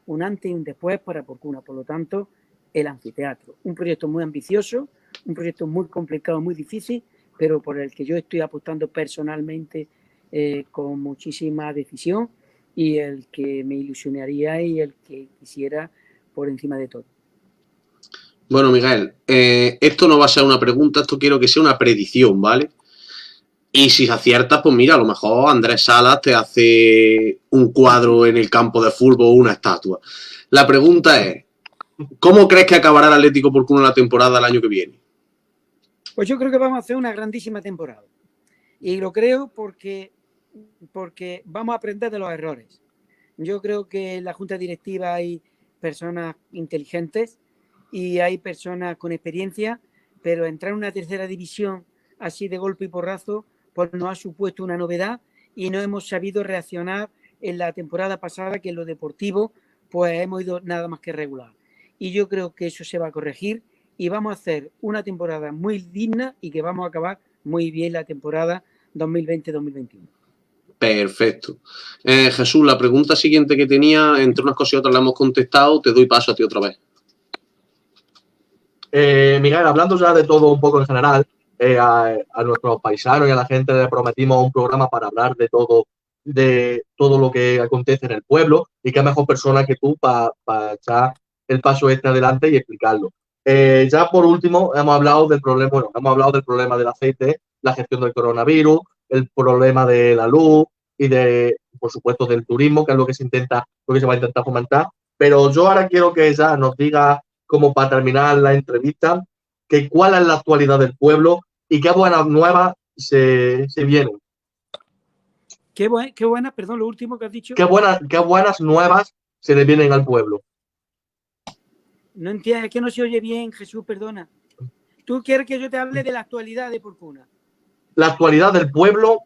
un antes y un después para Porcuna. Por lo tanto, el anfiteatro. Un proyecto muy ambicioso, un proyecto muy complicado, muy difícil, pero por el que yo estoy apostando personalmente con muchísima decisión y el que me ilusionaría y el que quisiera por encima de todo. Bueno, Miguel, esto no va a ser una pregunta, esto quiero que sea una predicción, ¿vale? Y si aciertas, pues mira, a lo mejor Andrés Salas te hace un cuadro en el campo de fútbol o una estatua. La pregunta es, ¿cómo crees que acabará el Atlético Porcuna la temporada el año que viene? Pues yo creo que vamos a hacer una grandísima temporada. Y lo creo porque vamos a aprender de los errores. Yo creo que en la junta directiva hay personas inteligentes y hay personas con experiencia, pero entrar en una tercera división así de golpe y porrazo, pues nos ha supuesto una novedad y no hemos sabido reaccionar en la temporada pasada, que en lo deportivo pues hemos ido nada más que regular. Y yo creo que eso se va a corregir y vamos a hacer una temporada muy digna y que vamos a acabar muy bien la temporada 2020-2021. Perfecto. Jesús, la pregunta siguiente que tenía, entre unas cosas y otras la hemos contestado, te doy paso a ti otra vez. Miguel, hablando ya de todo un poco en general, a nuestros paisanos y a la gente le prometimos un programa para hablar de todo lo que acontece en el pueblo, y qué mejor persona que tú para echar el paso este adelante y explicarlo. Ya por último, hemos hablado del problema del aceite, la gestión del coronavirus, el problema de la luz y por supuesto, del turismo, que es lo que se va a intentar fomentar. Pero yo ahora quiero que ya nos diga, como para terminar la entrevista, que cuál es la actualidad del pueblo y qué buenas nuevas se vienen. Qué buena, perdón, lo último que has dicho. Qué buenas nuevas se le vienen al pueblo. No entiendo, es que no se oye bien, Jesús, perdona. ¿Tú quieres que yo te hable de la actualidad de Porcuna? La actualidad del pueblo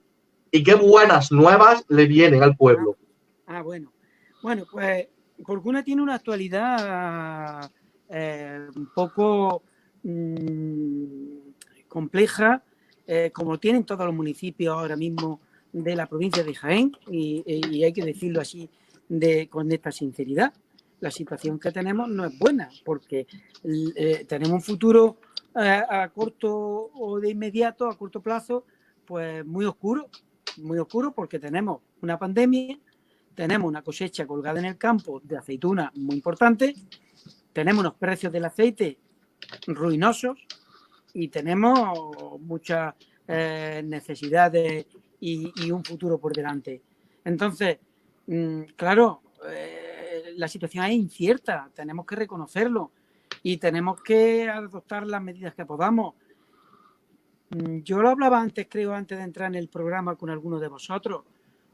y qué buenas nuevas le vienen al pueblo. Bueno. Bueno, pues Porcuna tiene una actualidad un poco compleja, como tienen todos los municipios ahora mismo de la provincia de Jaén, y hay que decirlo así con esta sinceridad. La situación que tenemos no es buena, porque tenemos un futuro a corto o de inmediato, a corto plazo, pues muy oscuro, porque tenemos una pandemia, tenemos una cosecha colgada en el campo de aceituna muy importante, tenemos unos precios del aceite ruinosos y tenemos muchas necesidades y un futuro por delante. Entonces, claro, la situación es incierta, tenemos que reconocerlo y tenemos que adoptar las medidas que podamos. Yo lo hablaba antes, creo, antes de entrar en el programa con algunos de vosotros.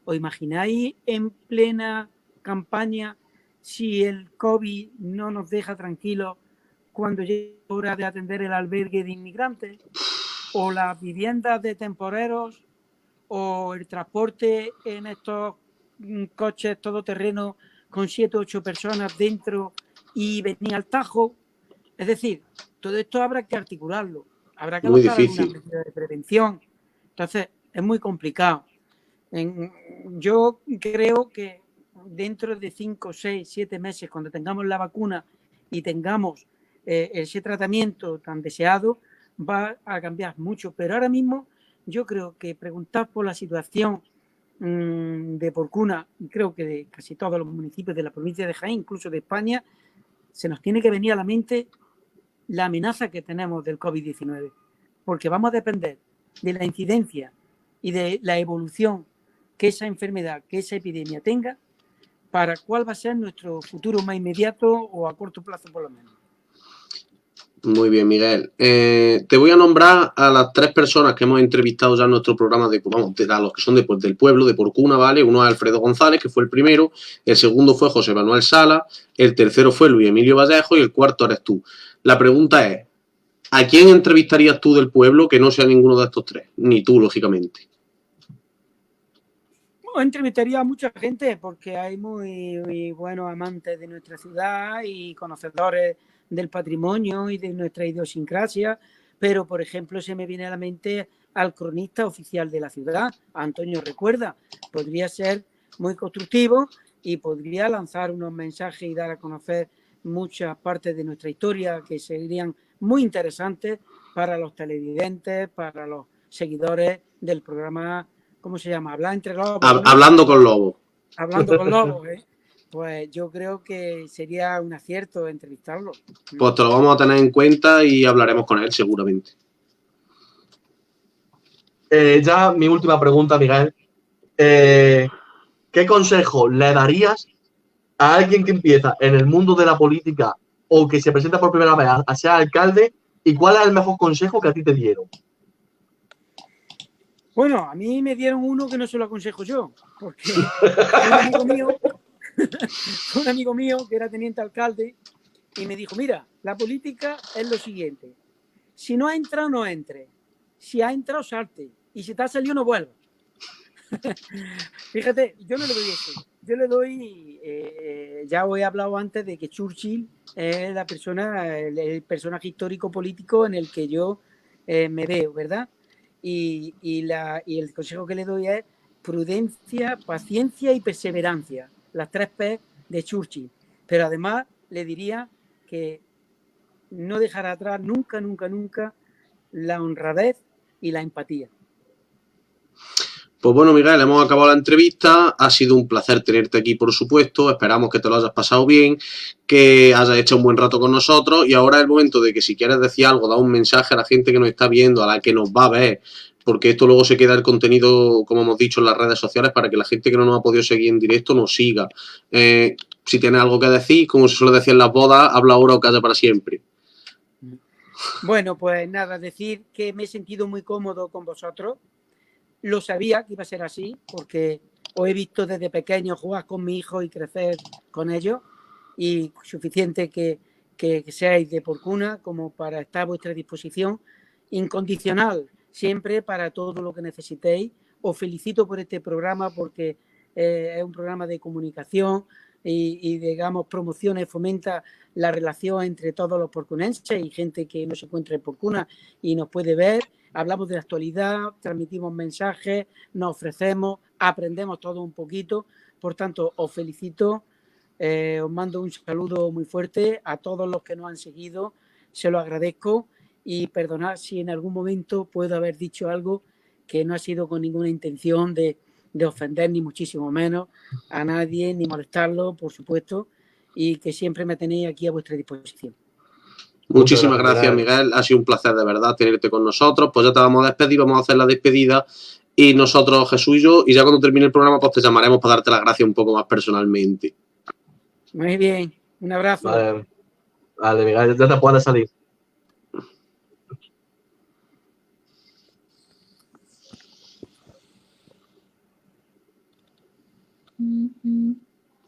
¿Os imagináis en plena campaña, si el COVID no nos deja tranquilos, cuando llegue la hora de atender el albergue de inmigrantes, o las viviendas de temporeros, o el transporte en estos coches todoterreno con 7 o 8 personas dentro y venir al Tajo? Es decir, todo esto habrá que articularlo, habrá que adoptar algunas medidas de prevención. Entonces, es muy complicado. Yo creo que dentro de 5, 6, 7 meses, cuando tengamos la vacuna y tengamos ese tratamiento tan deseado, va a cambiar mucho. Pero ahora mismo yo creo que preguntar por la situación de Porcuna, y creo que de casi todos los municipios de la provincia de Jaén, incluso de España, se nos tiene que venir a la mente la amenaza que tenemos del COVID-19, porque vamos a depender de la incidencia y de la evolución que esa enfermedad, que esa epidemia tenga, para cuál va a ser nuestro futuro más inmediato o a corto plazo por lo menos. Muy bien, Miguel. Te voy a nombrar a las 3 personas que hemos entrevistado ya en nuestro programa, a los que son del pueblo, de Porcuna, ¿vale? Uno es Alfredo González, que fue el primero, el segundo fue José Manuel Sala, el tercero fue Luis Emilio Vallejo y el cuarto eres tú. La pregunta es, ¿a quién entrevistarías tú del pueblo que no sea ninguno de estos 3? Ni tú, lógicamente. entrevistaría a mucha gente porque hay muy buenos amantes de nuestra ciudad y conocedores del patrimonio y de nuestra idiosincrasia, pero por ejemplo se me viene a la mente al cronista oficial de la ciudad, Antonio Recuerda. Podría ser muy constructivo y podría lanzar unos mensajes y dar a conocer muchas partes de nuestra historia que serían muy interesantes para los televidentes, para los seguidores del programa. ¿Cómo se llama? Hablar entre lobos. Hablando con lobos. Hablando con lobos, ¿eh? Pues yo creo que sería un acierto entrevistarlo. Pues te lo vamos a tener en cuenta y hablaremos con él seguramente. Ya mi última pregunta, Miguel. ¿Qué consejo le darías a alguien que empieza en el mundo de la política o que se presenta por primera vez a ser alcalde? ¿Y cuál es el mejor consejo que a ti te dieron? Bueno, a mí me dieron uno que no se lo aconsejo yo, porque un amigo mío que era teniente alcalde y me dijo, mira, la política es lo siguiente, si no ha entrado, no entre, si ha entrado, salte, y si te ha salido, no vuelvas. Fíjate, yo no le doy eso, yo le doy, ya os he hablado antes de que Churchill es la persona, el personaje histórico político en el que yo me veo, ¿verdad? Y el consejo que le doy es prudencia, paciencia y perseverancia, las 3 P de Churchill. Pero además le diría que no dejará atrás nunca, nunca, nunca la honradez y la empatía. Pues bueno, Miguel, hemos acabado la entrevista. Ha sido un placer tenerte aquí, por supuesto. Esperamos que te lo hayas pasado bien, que hayas hecho un buen rato con nosotros. Y ahora es el momento de que si quieres decir algo, da un mensaje a la gente que nos está viendo, a la que nos va a ver, porque esto luego se queda el contenido, como hemos dicho, en las redes sociales para que la gente que no nos ha podido seguir en directo nos siga. Si tienes algo que decir, como se suele decir en las bodas, habla ahora o calla para siempre. Bueno, pues nada, decir que me he sentido muy cómodo con vosotros. Lo sabía que iba a ser así, porque os he visto desde pequeño jugar con mi hijo y crecer con ellos, y suficiente que seáis de por cuna como para estar a vuestra disposición, incondicional, siempre para todo lo que necesitéis. Os felicito por este programa porque es un programa de comunicación y digamos, promociona y fomenta la relación entre todos los porcunenses y gente que no se encuentra en Porcuna y nos puede ver. Hablamos de la actualidad, transmitimos mensajes, nos ofrecemos, aprendemos todo un poquito. Por tanto, os felicito, os mando un saludo muy fuerte a todos los que nos han seguido, se lo agradezco y perdonad si en algún momento puedo haber dicho algo que no ha sido con ninguna intención de ofender, ni muchísimo menos a nadie, ni molestarlo, por supuesto, y que siempre me tenéis aquí a vuestra disposición. Muchísimas gracias, Miguel. Ha sido un placer de verdad tenerte con nosotros. Pues ya te vamos a despedir, vamos a hacer la despedida y nosotros, Jesús y yo, y ya cuando termine el programa, pues te llamaremos para darte las gracias un poco más personalmente. Muy bien, un abrazo. Vale, Miguel, ya te puedes salir.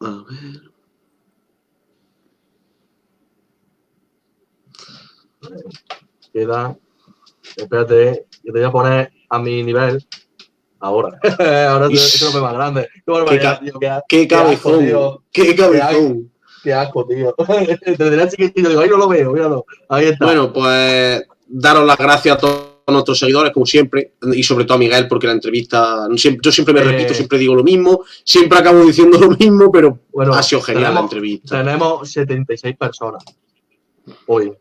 A ver. Queda. Espérate, yo te voy a poner a mi nivel. Ahora. Ahora se lo ve más grande. Qué cabezón. Qué cabezón. Qué asco, tío. Te tenía chiquitito, digo, ahí no lo veo, míralo. Ahí está. Bueno, pues daros las gracias a todos nuestros seguidores, como siempre, y sobre todo a Miguel, porque la entrevista, yo siempre me repito, siempre digo lo mismo, siempre acabo diciendo lo mismo, pero bueno, ha sido genial la entrevista. Tenemos 76 personas hoy.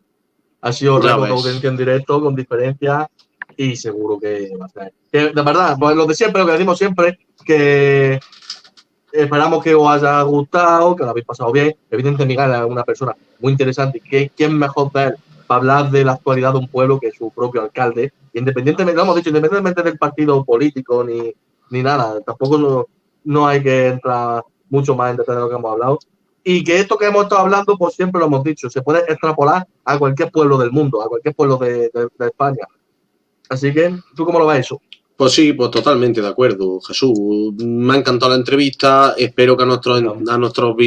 Ha sido récord de audiencia en directo, con diferencia, y seguro que va a ser. Que, de verdad, pues lo de siempre, lo que decimos siempre, que esperamos que os haya gustado, que lo habéis pasado bien. Evidentemente, Miguel es una persona muy interesante. ¿Quién mejor de él para hablar de la actualidad de un pueblo que su propio alcalde? Independientemente, lo hemos dicho, independientemente del partido político ni nada, tampoco no hay que entrar mucho más en detalle de lo que hemos hablado. Y que esto que hemos estado hablando, pues siempre lo hemos dicho, se puede extrapolar a cualquier pueblo del mundo, a cualquier pueblo de España. Así que, ¿tú cómo lo ves eso? Pues sí, pues totalmente de acuerdo, Jesús. Me ha encantado la entrevista. Espero que a nuestros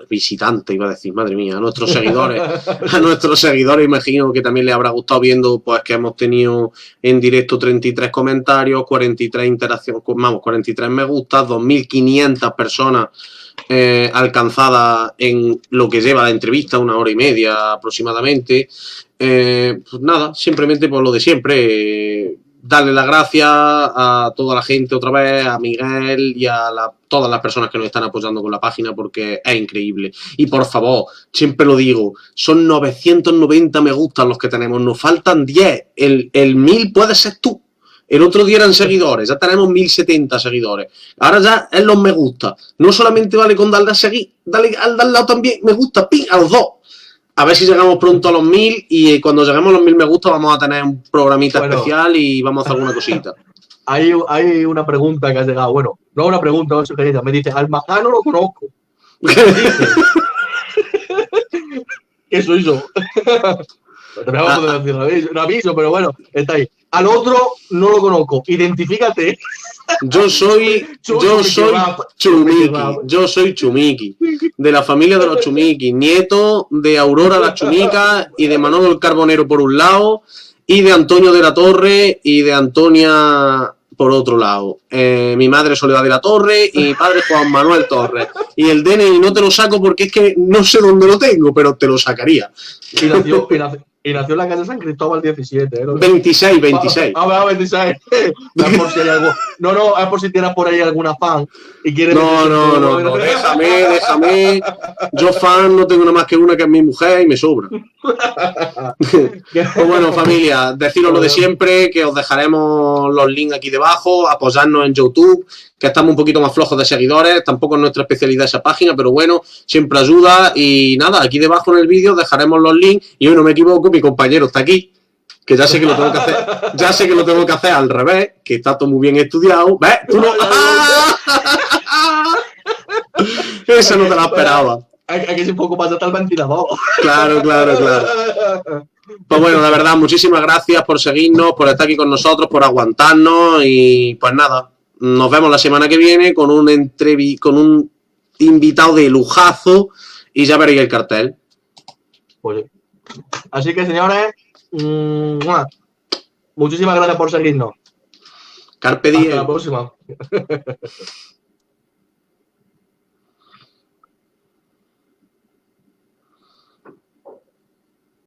visitantes, iba a decir, madre mía, a nuestros seguidores, imagino que también les habrá gustado viendo pues que hemos tenido en directo 33 comentarios, 43 interacciones, vamos, 43 me gustas, 2.500 personas alcanzadas en lo que lleva la entrevista, 1 hora y media aproximadamente. Pues nada, simplemente por lo de siempre. Darle las gracias a toda la gente otra vez, a Miguel y a todas las personas que nos están apoyando con la página porque es increíble. Y por favor, siempre lo digo, son 990 me gustan los que tenemos, nos faltan 10, el 1000 puede ser tú. El otro día eran seguidores, ya tenemos 1070 seguidores. Ahora ya es los me gusta. No solamente vale con darle a seguir, dale al lado también me gusta, ¡ping! A los dos. A ver si llegamos pronto a los 1000 y cuando lleguemos a los 1000 me gusta vamos a tener un programita especial y vamos a hacer alguna cosita. Hay una pregunta que ha llegado. Bueno, no una pregunta, una sugerencia. Me dice, al Majano lo conozco. ¿Qué soy yo? Te voy a poder decir un aviso, pero bueno, está ahí. Al otro no lo conozco. Identifícate. Yo soy Chumiki, de la familia de los Chumiki, nieto de Aurora la Chumica y de Manolo el Carbonero por un lado, y de Antonio de la Torre y de Antonia por otro lado. Mi madre Soledad de la Torre y mi padre Juan Manuel Torres. Y el DNI no te lo saco porque es que no sé dónde lo tengo, pero te lo sacaría. Y nació en la calle San Cristóbal 17. 26. 26. No, es por si tienes por ahí alguna fan y quieres. No, déjame. Yo fan no tengo nada más que una que es mi mujer y me sobra. Pues bueno, familia, deciros lo de siempre, que os dejaremos los links aquí debajo, apoyarnos en YouTube, que estamos un poquito más flojos de seguidores, tampoco es nuestra especialidad esa página, pero bueno, siempre ayuda. Y nada, aquí debajo en el vídeo dejaremos los links y hoy no me equivoco, mi compañero está aquí, que ya sé que lo tengo que hacer, al revés, que está todo muy bien estudiado. ¿Ves? Tú no. Eso no te lo esperaba. Aquí es un poco más el ventilador. Claro. Pues bueno, la verdad, muchísimas gracias por seguirnos, por estar aquí con nosotros, por aguantarnos y pues nada, nos vemos la semana que viene con un invitado de lujazo y ya veréis el cartel. Pues sí. Así que, señores, muchísimas gracias por seguirnos. Carpe diem. Hasta la próxima.